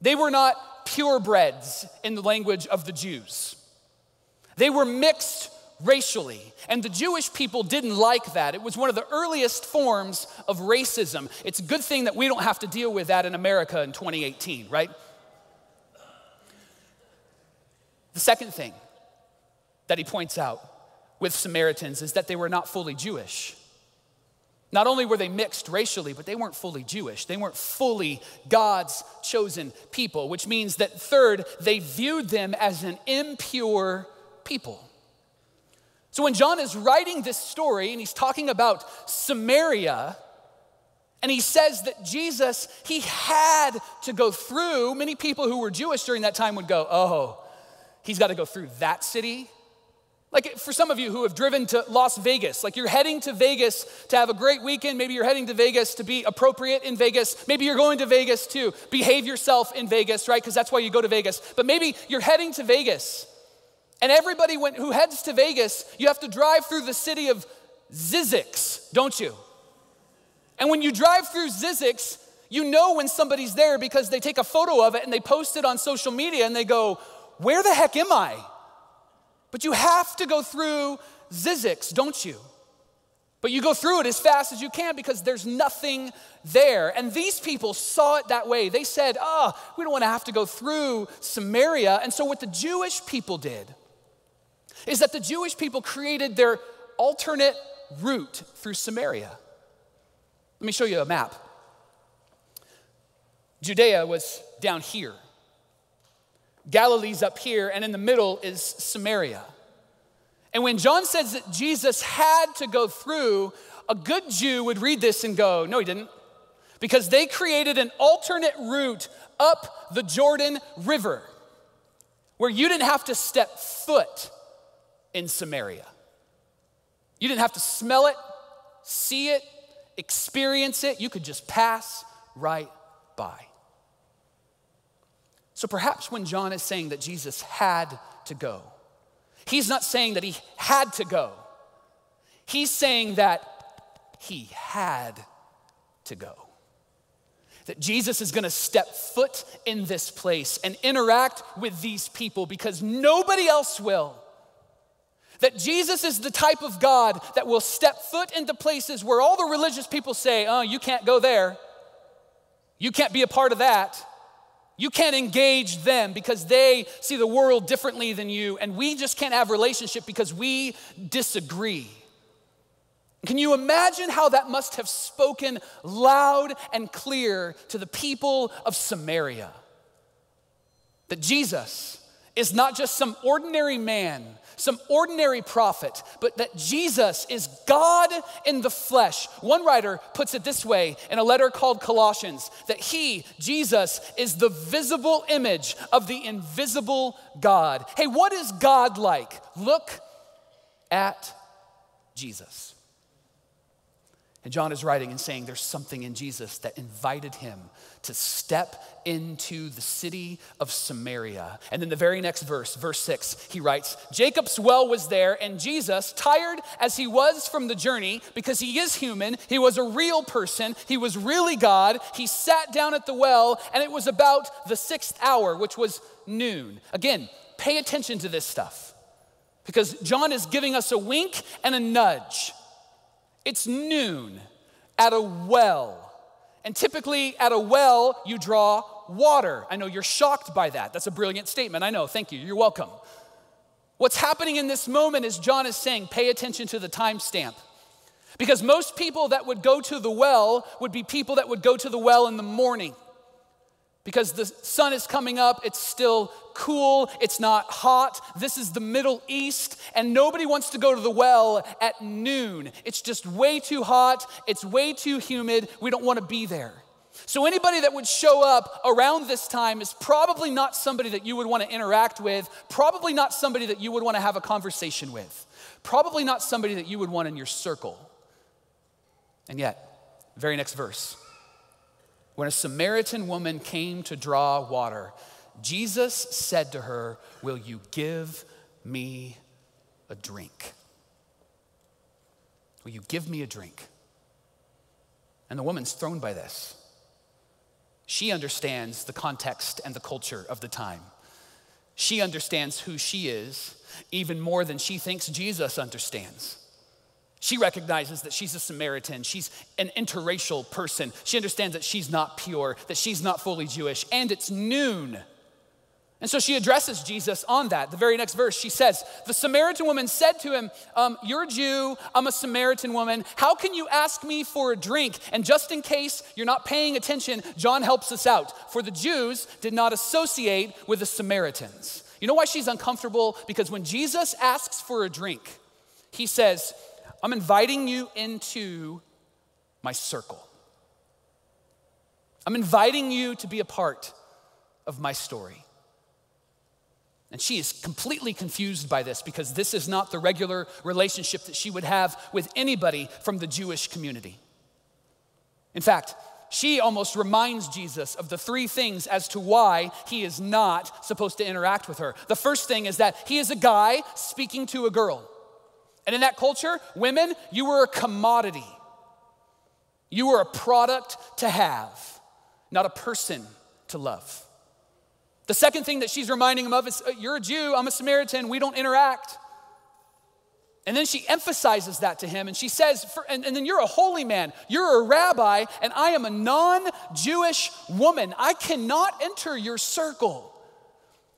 They were not purebreds in the language of the Jews. They were mixed racially, and the Jewish people didn't like that. It was one of the earliest forms of racism. It's a good thing that we don't have to deal with that in America in 2018, right? The second thing that he points out with Samaritans is that they were not fully Jewish. Not only were they mixed racially, but they weren't fully Jewish. They weren't fully God's chosen people, which means that third, they viewed them as an impure people. So when John is writing this story and he's talking about Samaria, and he says that Jesus, he had to go through, many people who were Jewish during that time would go, oh, he's got to go through that city? Like for some of you who have driven to Las Vegas, like you're heading to Vegas to have a great weekend. Maybe you're heading to Vegas to be appropriate in Vegas. Maybe you're going to Vegas to behave yourself in Vegas, right? Because that's why you go to Vegas. But maybe you're heading to Vegas, and everybody who heads to Vegas, you have to drive through the city of Zizix, don't you? And when you drive through Zizix, you know when somebody's there because they take a photo of it and they post it on social media and they go, where the heck am I? But you have to go through Zizix, don't you? But you go through it as fast as you can because there's nothing there. And these people saw it that way. They said, we don't want to have to go through Samaria. And so what the Jewish people did is that the Jewish people created their alternate route through Samaria. Let me show you a map. Judea was down here. Galilee's up here, and in the middle is Samaria. And when John says that Jesus had to go through, a good Jew would read this and go, no, he didn't. Because they created an alternate route up the Jordan River where you didn't have to step foot in Samaria. You didn't have to smell it, see it, experience it. You could just pass right by. So perhaps when John is saying that Jesus had to go, he's not saying that he had to go. He's saying that he had to go. That Jesus is going to step foot in this place and interact with these people because nobody else will. That Jesus is the type of God that will step foot into places where all the religious people say, oh, you can't go there. You can't be a part of that. You can't engage them because they see the world differently than you, and we just can't have a relationship because we disagree. Can you imagine how that must have spoken loud and clear to the people of Samaria? That Jesus is not just some ordinary man, some ordinary prophet, but that Jesus is God in the flesh. One writer puts it this way in a letter called Colossians, that he, Jesus, is the visible image of the invisible God. Hey, what is God like? Look at Jesus. And John is writing and saying there's something in Jesus that invited him to step into the city of Samaria. And then the very next verse, verse 6, he writes, Jacob's well was there, and Jesus, tired as he was from the journey, because he is human, he was a real person, he was really God, he sat down at the well, and it was about the 6th hour, which was noon. Again, pay attention to this stuff, because John is giving us a wink and a nudge. It's noon at a well. And typically at a well, you draw water. I know you're shocked by that. That's a brilliant statement. I know, thank you, you're welcome. What's happening in this moment is John is saying, pay attention to the timestamp. Because most people that would go to the well would be people that would go to the well in the morning. Because the sun is coming up, it's still cool, it's not hot. This is the Middle East, and nobody wants to go to the well at noon. It's just way too hot, it's way too humid, we don't want to be there. So anybody that would show up around this time is probably not somebody that you would want to interact with, probably not somebody that you would want to have a conversation with, probably not somebody that you would want in your circle. And yet, very next verse, when a Samaritan woman came to draw water, Jesus said to her, "Will you give me a drink?" Will you give me a drink? And the woman's thrown by this. She understands the context and the culture of the time. She understands who she is even more than she thinks Jesus understands. She recognizes that she's a Samaritan. She's an interracial person. She understands that she's not pure, that she's not fully Jewish, and it's noon. And so she addresses Jesus on that. The very next verse, she says, the Samaritan woman said to him, "You're a Jew, I'm a Samaritan woman. How can you ask me for a drink?" And just in case you're not paying attention, John helps us out. For the Jews did not associate with the Samaritans. You know why she's uncomfortable? Because when Jesus asks for a drink, he says, "I'm inviting you into my circle. I'm inviting you to be a part of my story." And she is completely confused by this because this is not the regular relationship that she would have with anybody from the Jewish community. In fact, she almost reminds Jesus of the three things as to why he is not supposed to interact with her. The first thing is that he is a guy speaking to a girl. And in that culture, women, you were a commodity. You were a product to have, not a person to love. The second thing that she's reminding him of is, you're a Jew, I'm a Samaritan, we don't interact. And then she emphasizes that to him and she says, and then you're a holy man, you're a rabbi, and I am a non-Jewish woman. I cannot enter your circle.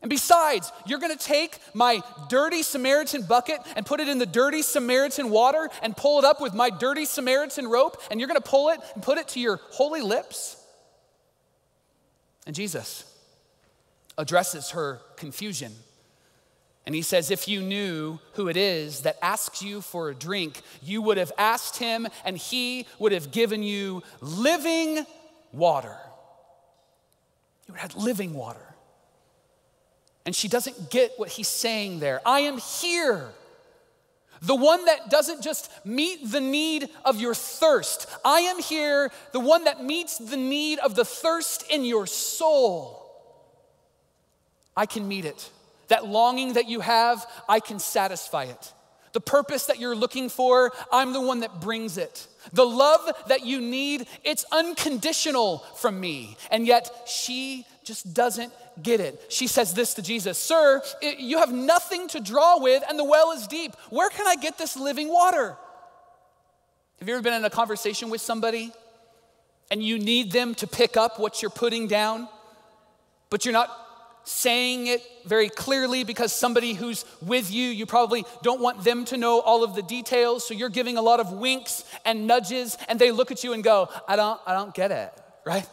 And besides, you're gonna take my dirty Samaritan bucket and put it in the dirty Samaritan water and pull it up with my dirty Samaritan rope, and you're gonna pull it and put it to your holy lips? And Jesus addresses her confusion. And he says, if you knew who it is that asks you for a drink, you would have asked him and he would have given you living water. You would have had living water. And she doesn't get what he's saying there. I am here. The one that doesn't just meet the need of your thirst. I am here, the one that meets the need of the thirst in your soul. I can meet it. That longing that you have, I can satisfy it. The purpose that you're looking for, I'm the one that brings it. The love that you need, it's unconditional from me. And yet she just doesn't get it. She says this to Jesus, "Sir, you have nothing to draw with and the well is deep. Where can I get this living water?" Have you ever been in a conversation with somebody and you need them to pick up what you're putting down, but you're not saying it very clearly because somebody who's with you, you probably don't want them to know all of the details, so you're giving a lot of winks and nudges, and they look at you and go, I don't get it, right?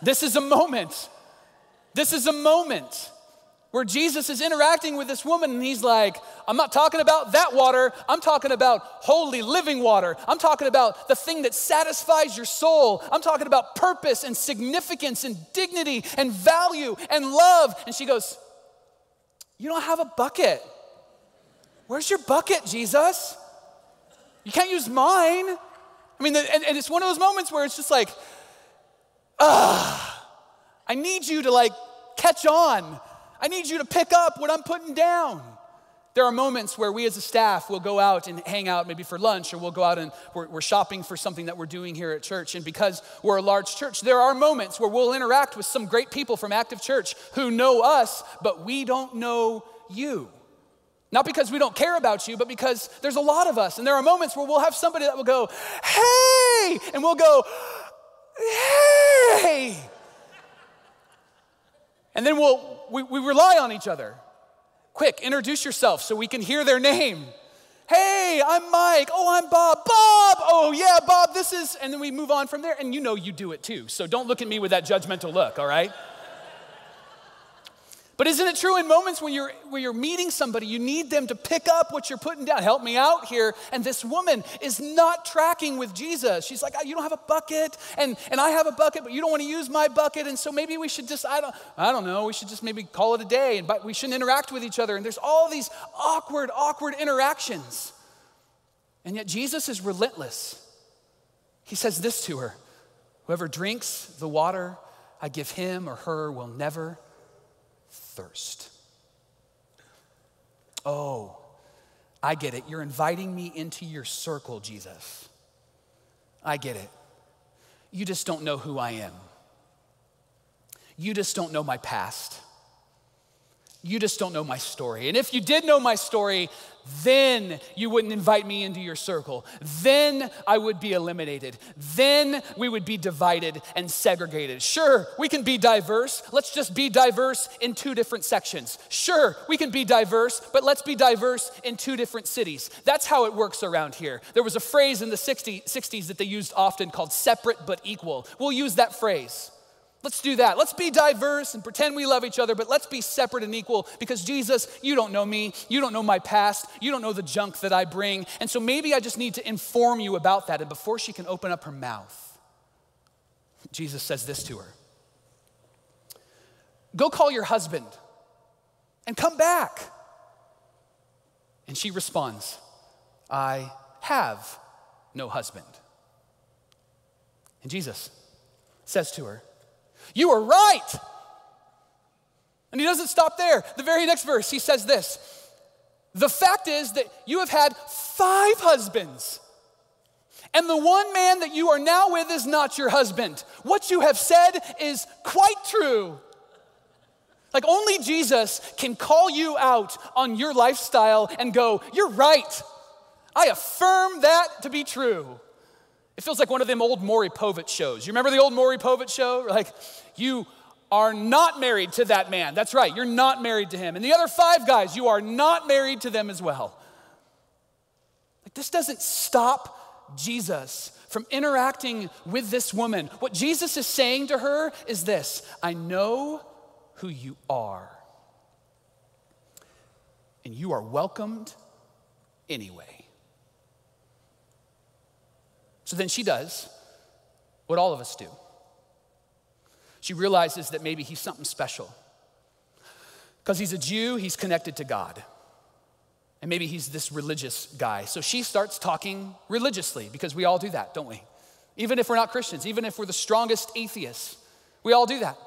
This is a moment where Jesus is interacting with this woman and he's like, I'm not talking about that water, I'm talking about holy living water. I'm talking about the thing that satisfies your soul. I'm talking about purpose and significance and dignity and value and love. And she goes, you don't have a bucket. Where's your bucket, Jesus? You can't use mine. I mean, and it's one of those moments where it's just like, I need you to catch on. I need you to pick up what I'm putting down. There are moments where we as a staff will go out and hang out maybe for lunch, or we'll go out and we're shopping for something that we're doing here at church. And because we're a large church, there are moments where we'll interact with some great people from Active Church who know us, but we don't know you. Not because we don't care about you, but because there's a lot of us. And there are moments where we'll have somebody that will go, hey, and we'll go, hey. And then we rely on each other. Quick, introduce yourself so we can hear their name. Hey, I'm Mike. Oh, I'm Bob. Bob! Oh, yeah, Bob, this is, and then we move on from there. And you know you do it too. So don't look at me with that judgmental look, all right? But isn't it true in moments when you're meeting somebody, you need them to pick up what you're putting down? Help me out here. And this woman is not tracking with Jesus. She's like, you don't have a bucket, and I have a bucket, but you don't want to use my bucket, and so maybe we should just, I don't know, we should just maybe call it a day, but we shouldn't interact with each other. And there's all these awkward interactions. And yet Jesus is relentless. He says this to her, whoever drinks the water I give him or her will never thirst. Oh, I get it. You're inviting me into your circle, Jesus. I get it. You just don't know who I am. You just don't know my past. You just don't know my story. And if you did know my story, then you wouldn't invite me into your circle. Then I would be eliminated. Then we would be divided and segregated. Sure, we can be diverse. Let's just be diverse in 2 different sections. Sure, we can be diverse, but let's be diverse in 2 different cities. That's how it works around here. There was a phrase in the 60s that they used often called separate but equal. We'll use that phrase. Let's do that. Let's be diverse and pretend we love each other, but let's be separate and equal because Jesus, you don't know me. You don't know my past. You don't know the junk that I bring. And so maybe I just need to inform you about that. And before she can open up her mouth, Jesus says this to her. Go call your husband and come back. And she responds, I have no husband. And Jesus says to her, you are right. And he doesn't stop there. The very next verse, he says this. The fact is that you have had 5 husbands, and the one man that you are now with is not your husband. What you have said is quite true. Like only Jesus can call you out on your lifestyle and go, you're right. I affirm that to be true. It feels like one of them old Maury Povich shows. You remember the old Maury Povich show? Like, you are not married to that man. That's right, you're not married to him. And the other 5 guys, you are not married to them as well. Like, this doesn't stop Jesus from interacting with this woman. What Jesus is saying to her is this, I know who you are. And you are welcomed anyway. So then she does what all of us do. She realizes that maybe he's something special. Because he's a Jew, he's connected to God. And maybe he's this religious guy. So she starts talking religiously, because we all do that, don't we? Even if we're not Christians, even if we're the strongest atheists, we all do that.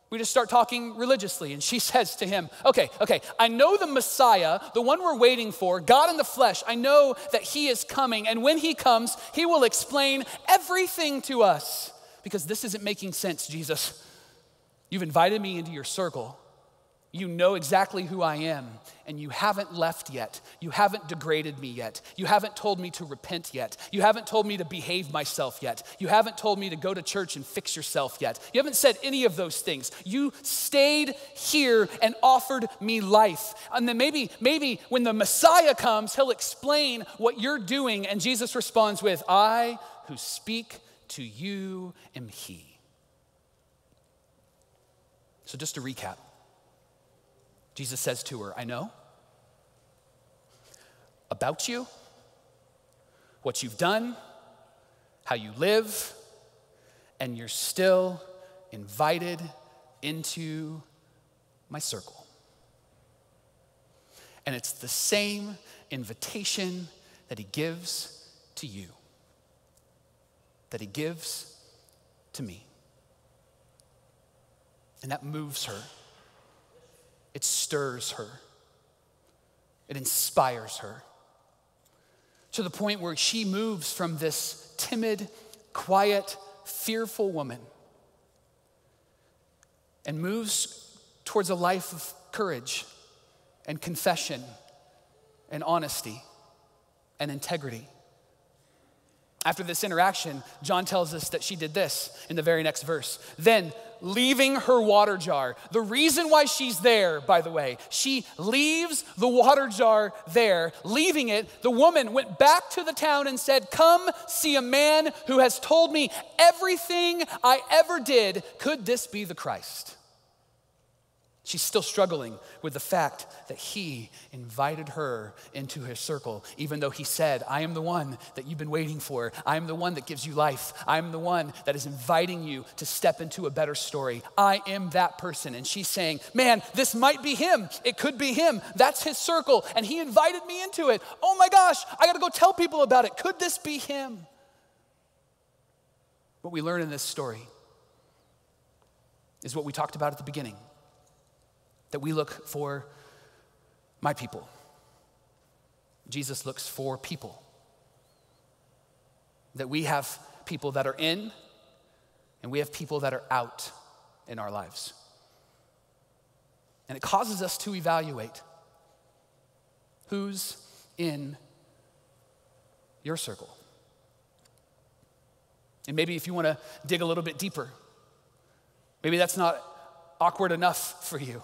We just start talking religiously. And she says to him, okay, I know the Messiah, the one we're waiting for, God in the flesh. I know that he is coming. And when he comes, he will explain everything to us. Because this isn't making sense, Jesus. You've invited me into your circle. You know exactly who I am, and you haven't left yet. You haven't degraded me yet. You haven't told me to repent yet. You haven't told me to behave myself yet. You haven't told me to go to church and fix yourself yet. You haven't said any of those things. You stayed here and offered me life. And then maybe when the Messiah comes, he'll explain what you're doing. And Jesus responds with, I who speak to you am he. So just to recap, Jesus says to her, I know about you, what you've done, how you live, and you're still invited into my circle. And it's the same invitation that he gives to you, that he gives to me. And that moves her. It stirs her. It inspires her to the point where she moves from this timid, quiet, fearful woman and moves towards a life of courage and confession and honesty and integrity. After this interaction, John tells us that she did this in the very next verse. Then leaving her water jar. The reason why she's there, by the way, she leaves the water jar there, leaving it. The woman went back to the town and said, "Come see a man who has told me everything I ever did. Could this be the Christ?" She's still struggling with the fact that he invited her into his circle, even though he said, "I am the one that you've been waiting for. I am the one that gives you life. I am the one that is inviting you to step into a better story. I am that person." And she's saying, "Man, this might be him. It could be him. That's his circle, and he invited me into it. Oh my gosh, I gotta go tell people about it. Could this be him?" What we learn in this story is what we talked about at the beginning. That we look for my people. Jesus looks for people. That we have people that are in and we have people that are out in our lives. And it causes us to evaluate who's in your circle. And maybe if you want to dig a little bit deeper, maybe that's not awkward enough for you.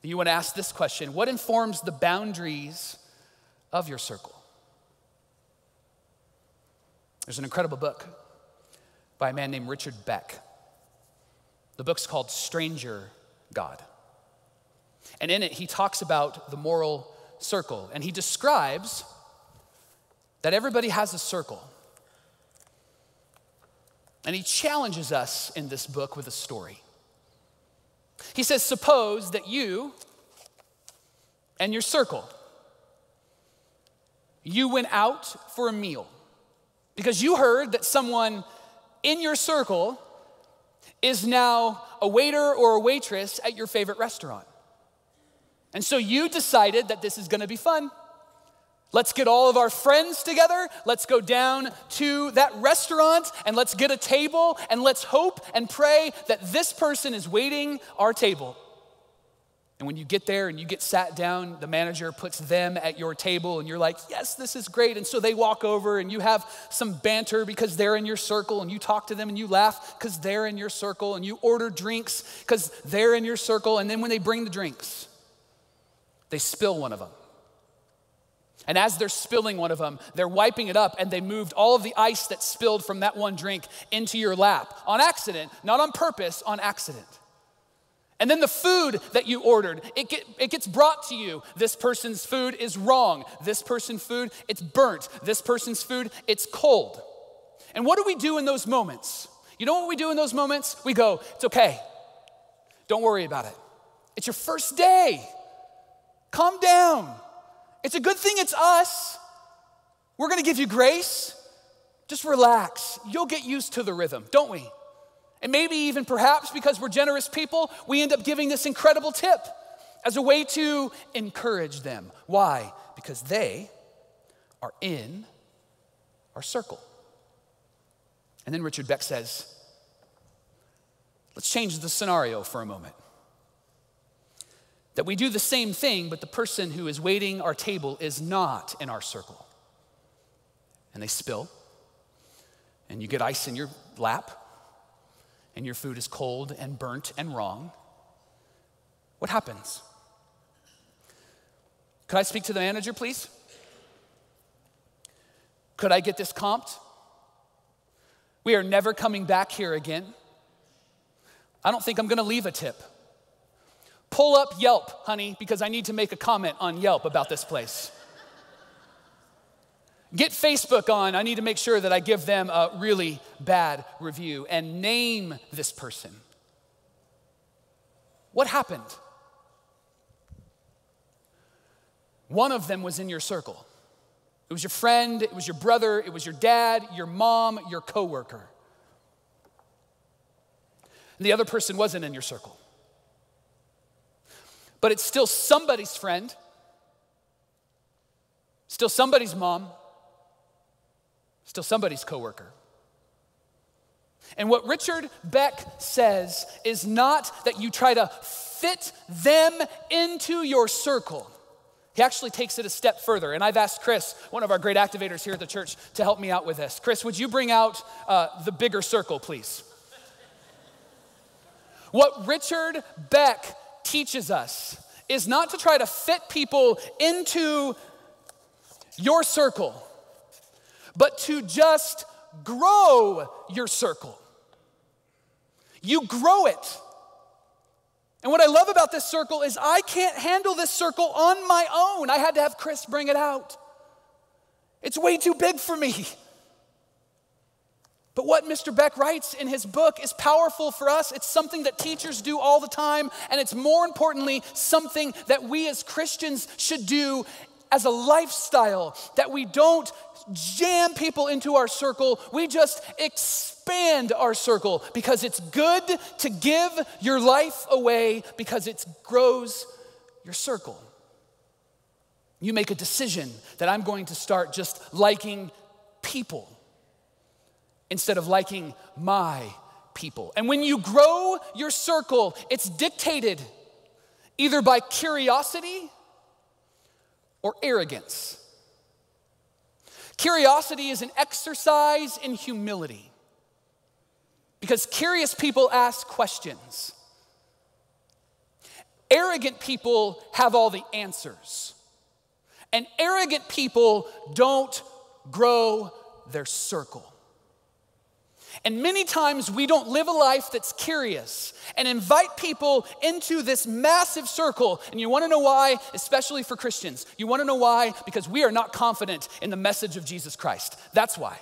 You want to ask this question: what informs the boundaries of your circle? There's an incredible book by a man named Richard Beck. The book's called Stranger God. And in it, he talks about the moral circle. And he describes that everybody has a circle. And he challenges us in this book with a story. He says, suppose that you and your circle, you went out for a meal because you heard that someone in your circle is now a waiter or a waitress at your favorite restaurant. And so you decided that this is gonna be fun. Let's get all of our friends together. Let's go down to that restaurant and let's get a table and let's hope and pray that this person is waiting our table. And when you get there and you get sat down, the manager puts them at your table and you're like, yes, this is great. And so they walk over and you have some banter because they're in your circle, and you talk to them and you laugh because they're in your circle, and you order drinks because they're in your circle. And then when they bring the drinks, they spill one of them. And as they're spilling one of them, they're wiping it up, and they moved all of the ice that spilled from that one drink into your lap on accident, not on purpose, on accident. And then the food that you ordered, it gets brought to you. This person's food is wrong. This person's food, it's burnt. This person's food, it's cold. And what do we do in those moments? You know what we do in those moments? We go, it's okay. Don't worry about it. It's your first day. Calm down. It's a good thing it's us. We're gonna give you grace. Just relax. You'll get used to the rhythm, don't we? And maybe even perhaps because we're generous people, we end up giving this incredible tip as a way to encourage them. Why? Because they are in our circle. And then Richard Beck says, let's change the scenario for a moment. That we do the same thing, but the person who is waiting our table is not in our circle. And they spill, and you get ice in your lap, and your food is cold and burnt and wrong. What happens? Could I speak to the manager, please? Could I get this comped? We are never coming back here again. I don't think I'm gonna leave a tip. Pull up Yelp, honey, because I need to make a comment on Yelp about this place. Get Facebook on. I need to make sure that I give them a really bad review and name this person. What happened? One of them was in your circle. It was your friend, it was your brother, it was your dad, your mom, your coworker. And the other person wasn't in your circle. But it's still somebody's friend, still somebody's mom, still somebody's coworker. And what Richard Beck says is not that you try to fit them into your circle. He actually takes it a step further. And I've asked Chris, one of our great activators here at the church, to help me out with this. Chris, would you bring out the bigger circle, please? What Richard Beck teaches us is not to try to fit people into your circle, but to just grow your circle. You grow it. And what I love about this circle is I can't handle this circle on my own. I had to have Chris bring it out. It's way too big for me. But what Mr. Beck writes in his book is powerful for us. It's something that teachers do all the time, and it's more importantly something that we as Christians should do as a lifestyle, that we don't jam people into our circle, we just expand our circle, because it's good to give your life away because it grows your circle. You make a decision that I'm going to start just liking people instead of liking my people. And when you grow your circle, it's dictated either by curiosity or arrogance. Curiosity is an exercise in humility, because curious people ask questions. Arrogant people have all the answers. And arrogant people don't grow their circle. And many times we don't live a life that's curious and invite people into this massive circle. And you want to know why? Especially for Christians. You want to know why? Because we are not confident in the message of Jesus Christ. That's why.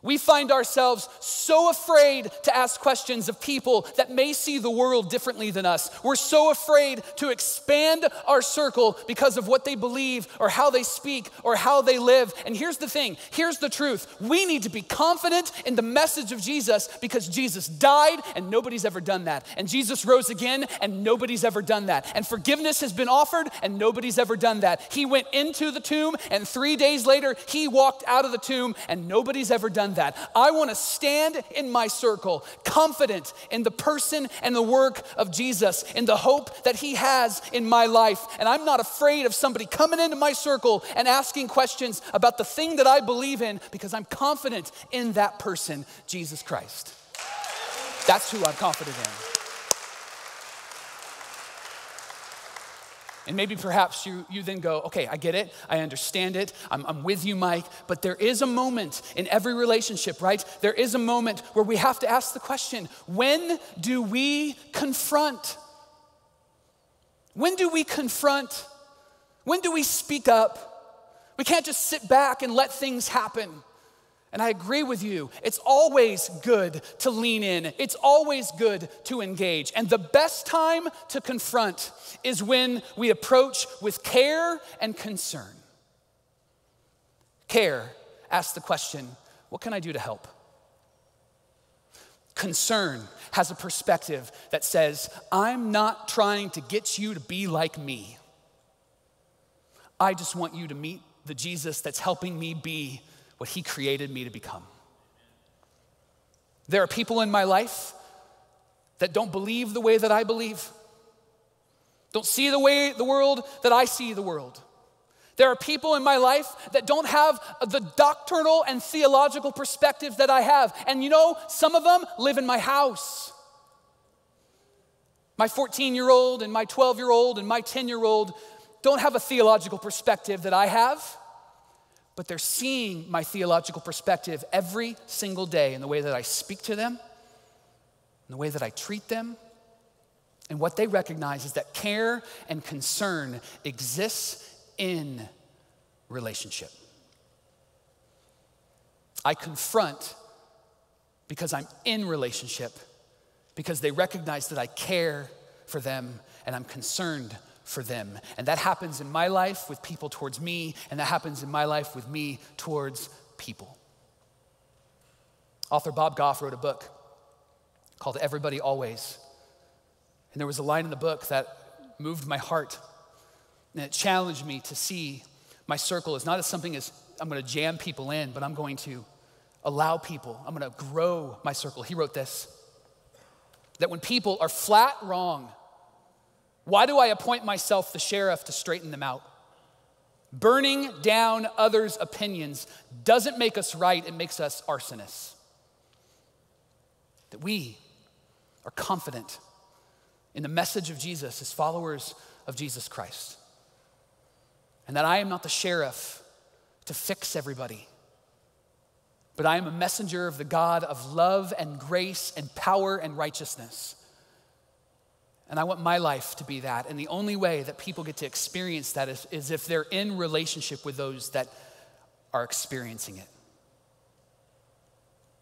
We find ourselves so afraid to ask questions of people that may see the world differently than us. We're so afraid to expand our circle because of what they believe or how they speak or how they live. And here's the thing, here's the truth. We need to be confident in the message of Jesus, because Jesus died and nobody's ever done that. And Jesus rose again and nobody's ever done that. And forgiveness has been offered and nobody's ever done that. He went into the tomb and 3 days later he walked out of the tomb and nobody's ever done that. I want to stand in my circle, confident in the person and the work of Jesus, in the hope that he has in my life. And I'm not afraid of somebody coming into my circle and asking questions about the thing that I believe in, because I'm confident in that person, Jesus Christ. That's who I'm confident in. And maybe perhaps you then go, okay, I get it, I understand it, I'm with you, Mike, but there is a moment in every relationship, right? There is a moment where we have to ask the question, when do we confront? When do we confront? When do we speak up? We can't just sit back and let things happen. And I agree with you. It's always good to lean in. It's always good to engage. And the best time to confront is when we approach with care and concern. Care asks the question, what can I do to help? Concern has a perspective that says, I'm not trying to get you to be like me. I just want you to meet the Jesus that's helping me be what he created me to become. There are people in my life that don't believe the way that I believe, don't see the way the world that I see the world. There are people in my life that don't have the doctrinal and theological perspectives that I have. And you know, some of them live in my house. My 14-year-old and my 12-year-old and my 10-year-old don't have a theological perspective that I have. But they're seeing my theological perspective every single day in the way that I speak to them, in the way that I treat them. And what they recognize is that care and concern exists in relationship. I confront because I'm in relationship, because they recognize that I care for them and I'm concerned for them. And that happens in my life with people towards me, and that happens in my life with me towards people. Author Bob Goff wrote a book called Everybody Always. And there was a line in the book that moved my heart, and it challenged me to see my circle as not as something as I'm going to jam people in, but I'm going to allow people, I'm going to grow my circle. He wrote this, that when people are flat wrong, why do I appoint myself the sheriff to straighten them out? Burning down others' opinions doesn't make us right, it makes us arsonists. That we are confident in the message of Jesus as followers of Jesus Christ. And that I am not the sheriff to fix everybody, but I am a messenger of the God of love and grace and power and righteousness. And I want my life to be that. And the only way that people get to experience that is if they're in relationship with those that are experiencing it.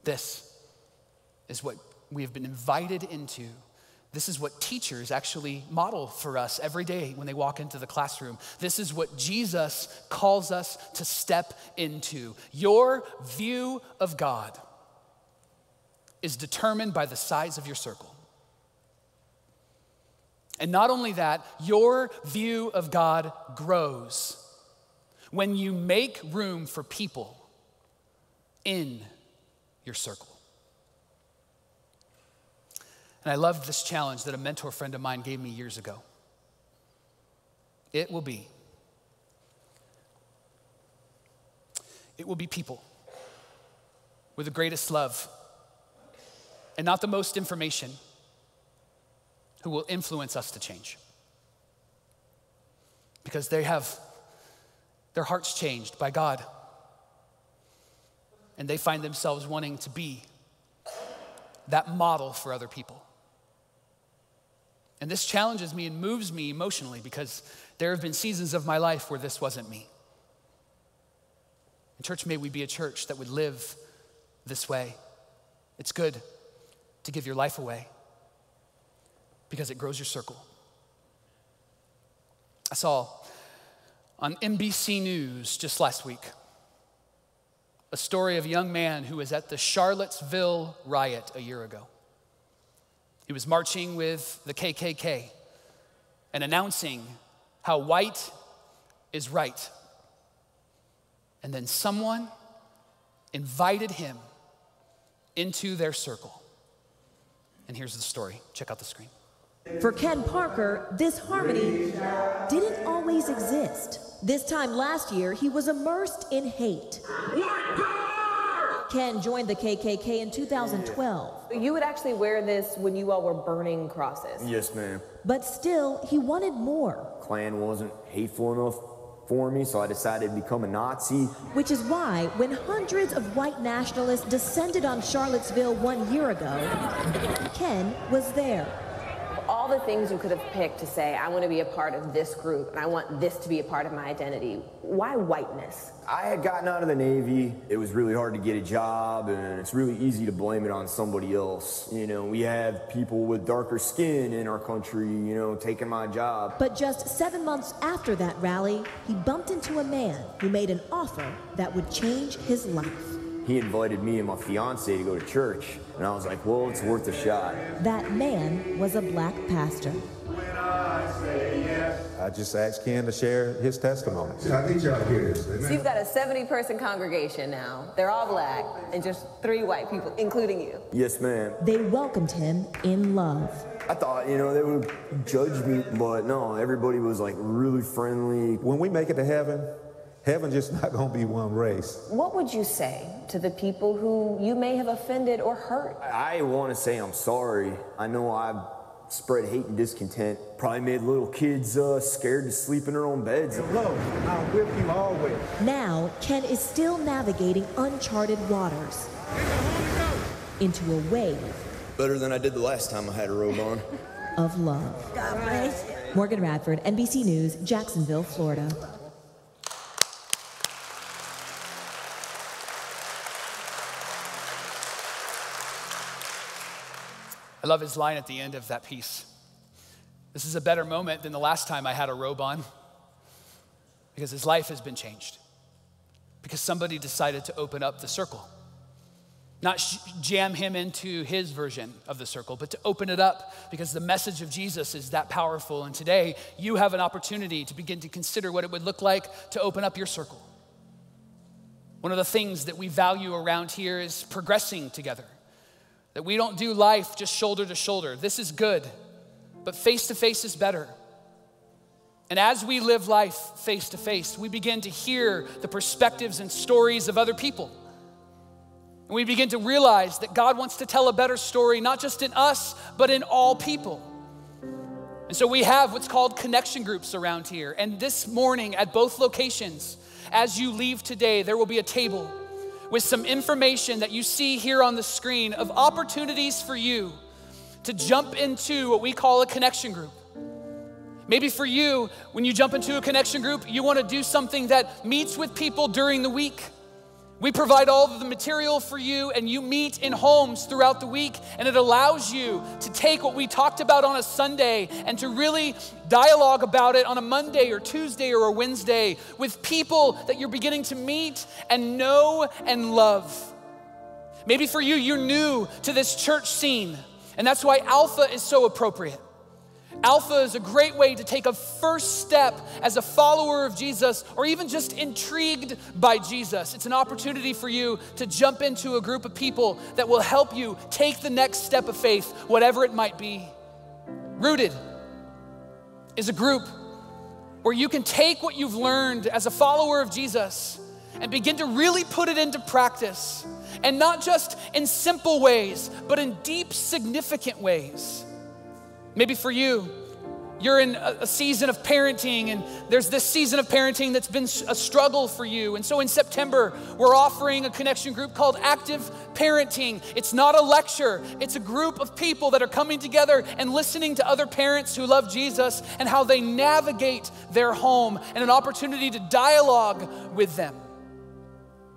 This is what we have been invited into. This is what teachers actually model for us every day when they walk into the classroom. This is what Jesus calls us to step into. Your view of God is determined by the size of your circle. And not only that, your view of God grows when you make room for people in your circle. And I loved this challenge that a mentor friend of mine gave me years ago. It will be people with the greatest love and not the most information who will influence us to change. Because they have their hearts changed by God. And they find themselves wanting to be that model for other people. And this challenges me and moves me emotionally because there have been seasons of my life where this wasn't me. And church, may we be a church that would live this way. It's good to give your life away because it grows your circle. I saw on NBC News just last week a story of a young man who was at the Charlottesville riot a year ago. He was marching with the KKK and announcing how white is right. And then someone invited him into their circle. And here's the story. Check out the screen. For Ken Parker, this harmony didn't always exist. This time last year, he was immersed in hate. Ken joined the KKK in 2012. You would actually wear this when you all were burning crosses. Yes, ma'am. But still, he wanted more. Klan wasn't hateful enough for me, so I decided to become a Nazi. Which is why, when hundreds of white nationalists descended on Charlottesville 1 year ago, Ken was there. All the things you could have picked to say, I want to be a part of this group, and I want this to be a part of my identity. Why whiteness? I had gotten out of the Navy. It was really hard to get a job, and it's really easy to blame it on somebody else. You know, we have people with darker skin in our country, you know, taking my job. But just 7 months after that rally, he bumped into a man who made an offer that would change his life. He invited me and my fiance to go to church, and I was like, well, it's worth a shot. That man was a black pastor. I just asked Ken to share his testimony. I think y'all hear this. So you've got a 70-person congregation now. They're all black, and just 3 white people, including you. Yes, ma'am. They welcomed him in love. I thought, you know, they would judge me, but no, everybody was like really friendly. When we make it to heaven, heaven's just not gonna be one race. What would you say to the people who you may have offended or hurt? I want to say I'm sorry. I know I've spread hate and discontent. Probably made little kids scared to sleep in their own beds. Look, I'll whip you always. Now, Ken is still navigating uncharted waters into a wave. Better than I did the last time I had a robe on. Of love. God bless you. Morgan Radford, NBC News, Jacksonville, Florida. I love his line at the end of that piece. This is a better moment than the last time I had a robe on, because his life has been changed. Because somebody decided to open up the circle. Not jam him into his version of the circle, but to open it up, because the message of Jesus is that powerful. And today, you have an opportunity to begin to consider what it would look like to open up your circle. One of the things that we value around here is progressing together. That we don't do life just shoulder to shoulder. This is good, but face to face is better. And as we live life face to face, we begin to hear the perspectives and stories of other people. And we begin to realize that God wants to tell a better story, not just in us, but in all people. And so we have what's called connection groups around here. And this morning at both locations, as you leave today, there will be a table with some information that you see here on the screen of opportunities for you to jump into what we call a connection group. Maybe for you, when you jump into a connection group, you want to do something that meets with people during the week. We provide all of the material for you, and you meet in homes throughout the week, and it allows you to take what we talked about on a Sunday and to really dialogue about it on a Monday or Tuesday or a Wednesday with people that you're beginning to meet and know and love. Maybe for you, you're new to this church scene, and that's why Alpha is so appropriate. Alpha is a great way to take a first step as a follower of Jesus, or even just intrigued by Jesus. It's an opportunity for you to jump into a group of people that will help you take the next step of faith, whatever it might be. Rooted is a group where you can take what you've learned as a follower of Jesus and begin to really put it into practice. And not just in simple ways, but in deep, significant ways. Maybe for you, you're in a season of parenting, and there's this season of parenting that's been a struggle for you. And so in September, we're offering a connection group called Active Parenting. It's not a lecture. It's a group of people that are coming together and listening to other parents who love Jesus and how they navigate their home, and an opportunity to dialogue with them.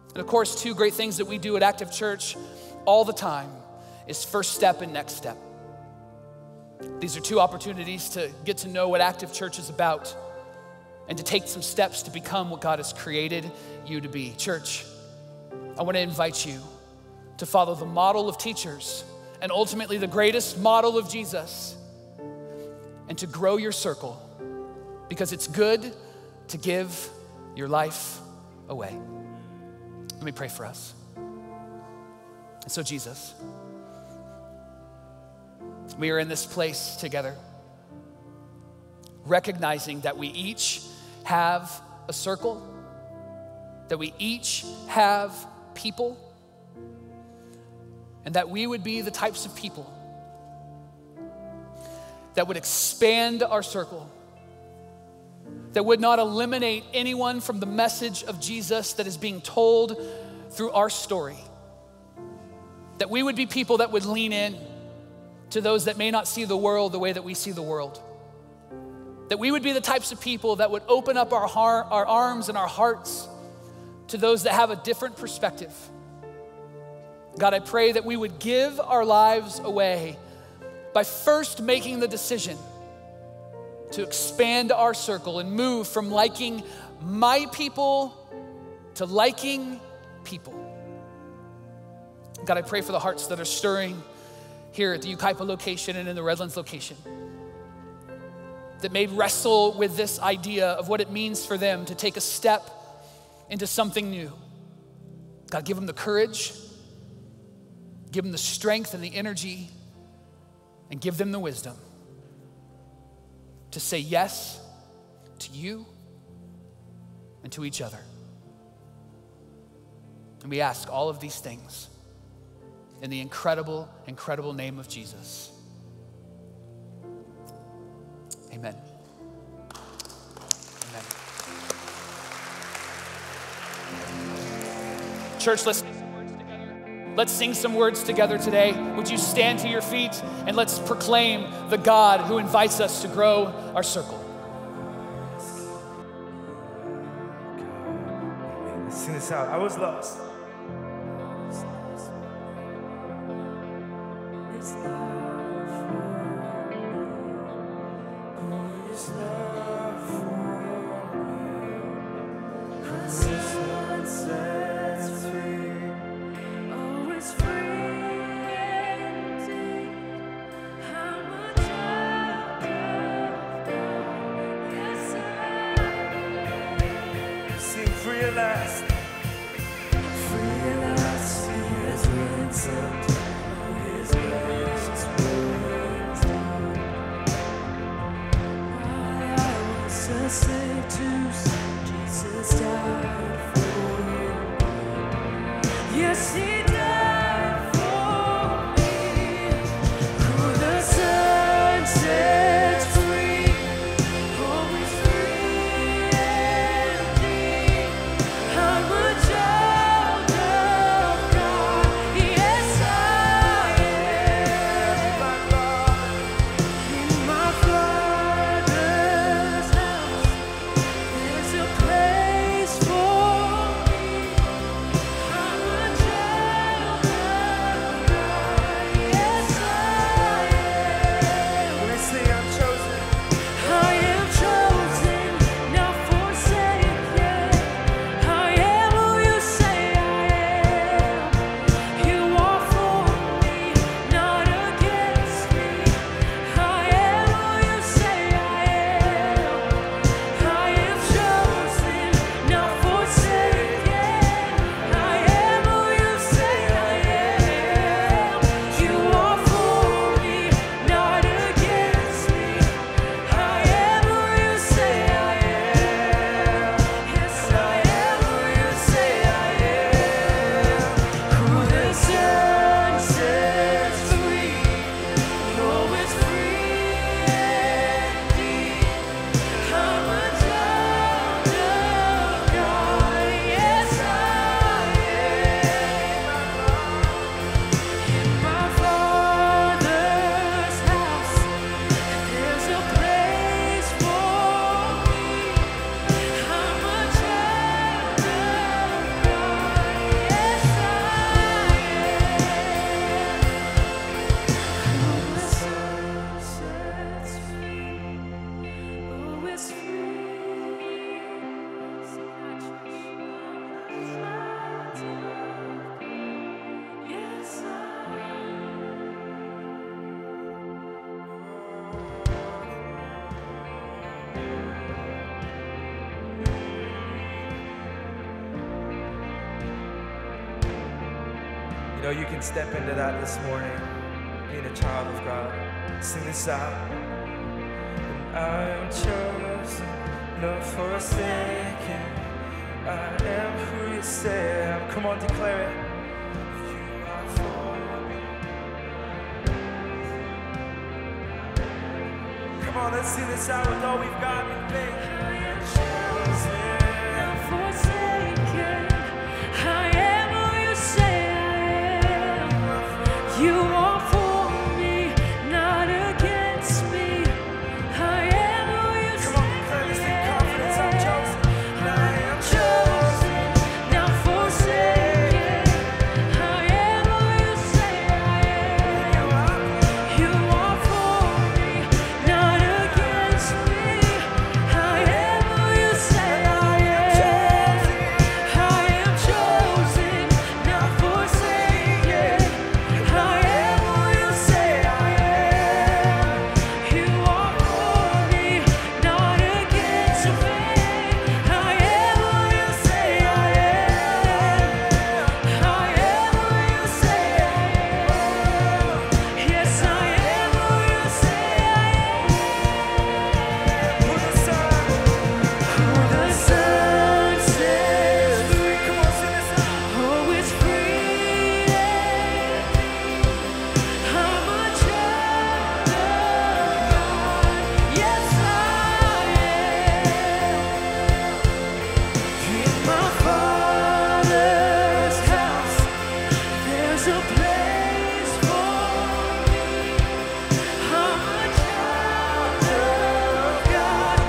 And of course, two great things that we do at Active Church all the time is First Step and Next Step. These are two opportunities to get to know what Active Church is about and to take some steps to become what God has created you to be. Church, I want to invite you to follow the model of teachers and ultimately the greatest model of Jesus, and to grow your circle, because it's good to give your life away. Let me pray for us. And so Jesus, we are in this place together, recognizing that we each have a circle, that we each have people, and that we would be the types of people that would expand our circle, that would not eliminate anyone from the message of Jesus that is being told through our story, that we would be people that would lean in to those that may not see the world the way that we see the world. That we would be the types of people that would open up our arms and our hearts to those that have a different perspective. God, I pray that we would give our lives away by first making the decision to expand our circle and move from liking my people to liking people. God, I pray for the hearts that are stirring here at the Yucaipa location and in the Redlands location, that may wrestle with this idea of what it means for them to take a step into something new. God, give them the courage, give them the strength and the energy, and give them the wisdom to say yes to you and to each other. And we ask all of these things in the incredible, incredible name of Jesus. Amen. Amen. Church, let's sing some words together today. Would you stand to your feet and let's proclaim the God who invites us to grow our circle. Let's sing this out. I was lost. Yes, he does. know you can step into that this morning, being a child of God. Sing this out. And I am chosen, not forsaken. I am who you say I am. Come on, declare it. You are for me. Come on, let's sing this out with all we've got in faith. I am chosen, not forsaken. I am who you say I am. You are for me, not against me. I am who you say I am. Come on, declare this in confidence. I'm chosen. I am chosen, not forsaken. I am who you say I am. You are for me, not against me. I am who you say I am. I am chosen, not forsaken. I am who you say I am. You are for me, not against me. I am who you say I am. I am who you say I am. Yes, I am who you say I am. Who the Son sets free. Come on, sing this out. Oh, it's freedom. I'm a child of God. Yes, I am. In my Father's house, there's a place for me. I'm a child of God.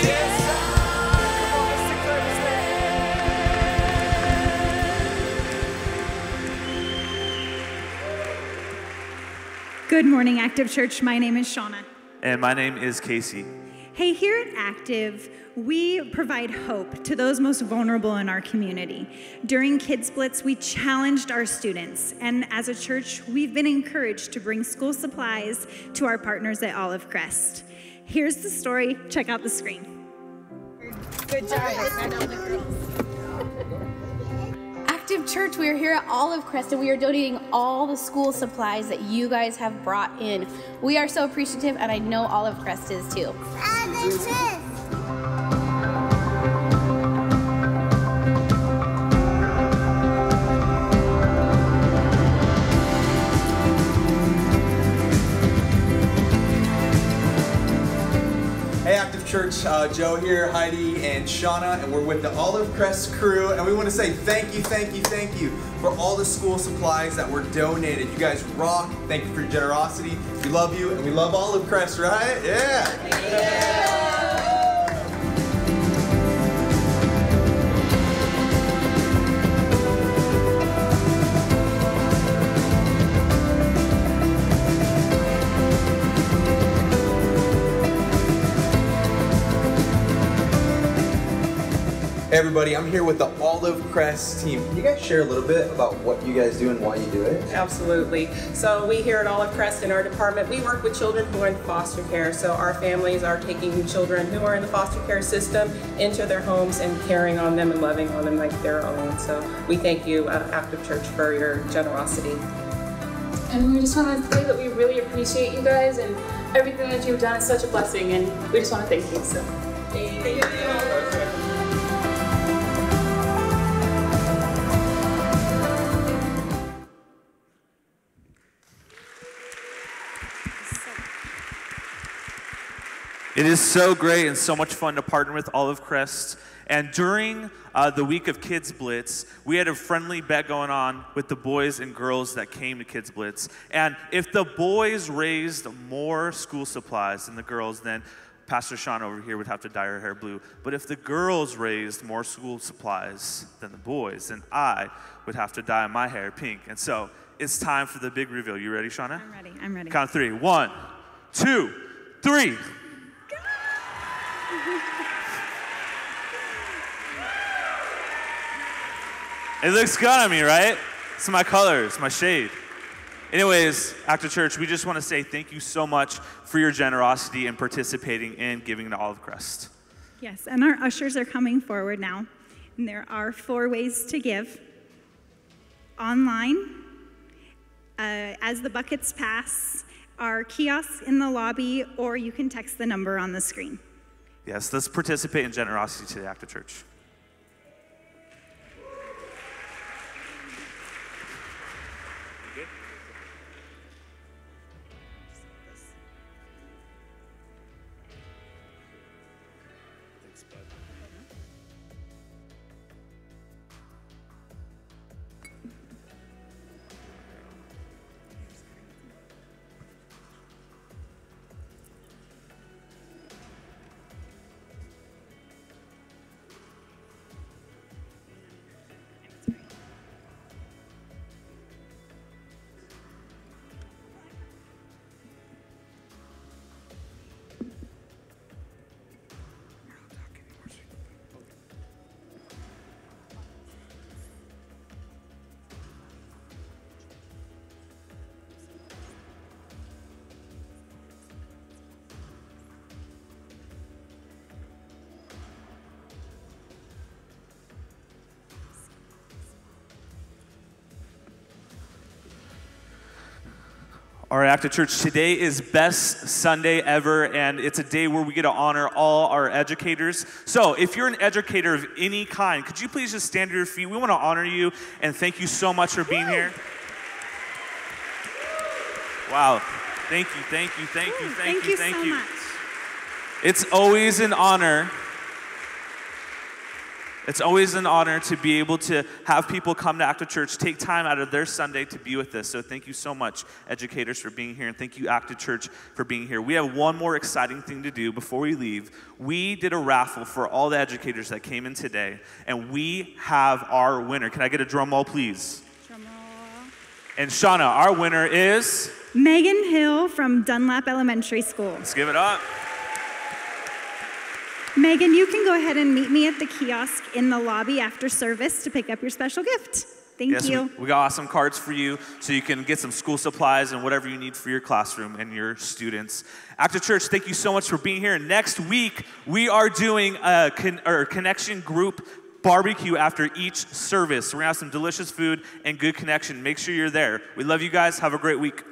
Yes, come on, let's declare His name. Good morning, Active Church. My name is Shauna. And my name is Casey. Hey, here at Active, we provide hope to those most vulnerable in our community. During Kids Blitz, we challenged our students, and as a church, we've been encouraged to bring school supplies to our partners at Olive Crest. Here's the story. Check out the screen. Good job. Active Church, we are here at Olive Crest and we are donating all the school supplies that you guys have brought in. We are so appreciative, and I know Olive Crest is too. Hey Active Church, Joe here, Heidi, and Shauna, and we're with the Olive Crest crew, and we want to say thank you for all the school supplies that were donated. You guys rock. Thank you for your generosity. We love you, and we love Olive Crest, right? Yeah! Hey everybody, I'm here with the Olive Crest team. Can you guys share a little bit about what you guys do and why you do it? Absolutely. So we here at Olive Crest in our department, we work with children who are in foster care. So our families are taking children who are in the foster care system into their homes and caring on them and loving on them like their own. So we thank you, Active Church, for your generosity. And we just want to say that we really appreciate you guys, and everything that you've done is such a blessing, and we just want to thank you. So thank you. It is so great and so much fun to partner with Olive Crest. And during the week of Kids Blitz, we had a friendly bet going on with the boys and girls that came to Kids Blitz. And if the boys raised more school supplies than the girls, then Pastor Sean over here would have to dye her hair blue. But if the girls raised more school supplies than the boys, then I would have to dye my hair pink. And so it's time for the big reveal. You ready, Shauna? I'm ready. I'm ready. Count of 3. 1, 2, 3. It looks good on me, right? It's my colors, my shade. Anyways, Active Church, we just want to say thank you so much for your generosity and participating in giving to Olive Crest. Yes, and our ushers are coming forward now. And there are 4 ways to give. Online, As the buckets pass, our kiosks in the lobby, or you can text the number on the screen. Yes, let's participate in generosity today after church. All right, Active Church, today is best Sunday ever, and it's a day where we get to honor all our educators. So if you're an educator of any kind, could you please just stand to your feet? We want to honor you, and thank you so much for being here. Wow. Thank you, thank you, thank you, thank you, thank you. It's always an honor. It's always an honor to be able to have people come to Active Church, take time out of their Sunday to be with us. So thank you so much, educators, for being here, and thank you, Active Church, for being here. We have one more exciting thing to do before we leave. We did a raffle for all the educators that came in today, and we have our winner. Can I get a drum roll, please? Drum roll. And Shauna, our winner is? Megan Hill from Dunlap Elementary School. Let's give it up. Megan, you can go ahead and meet me at the kiosk in the lobby after service to pick up your special gift. Thank you. We got awesome cards for you so you can get some school supplies and whatever you need for your classroom and your students. Active Church, thank you so much for being here. Next week, we are doing a connection group barbecue after each service. We're going to have some delicious food and good connection. Make sure you're there. We love you guys. Have a great week.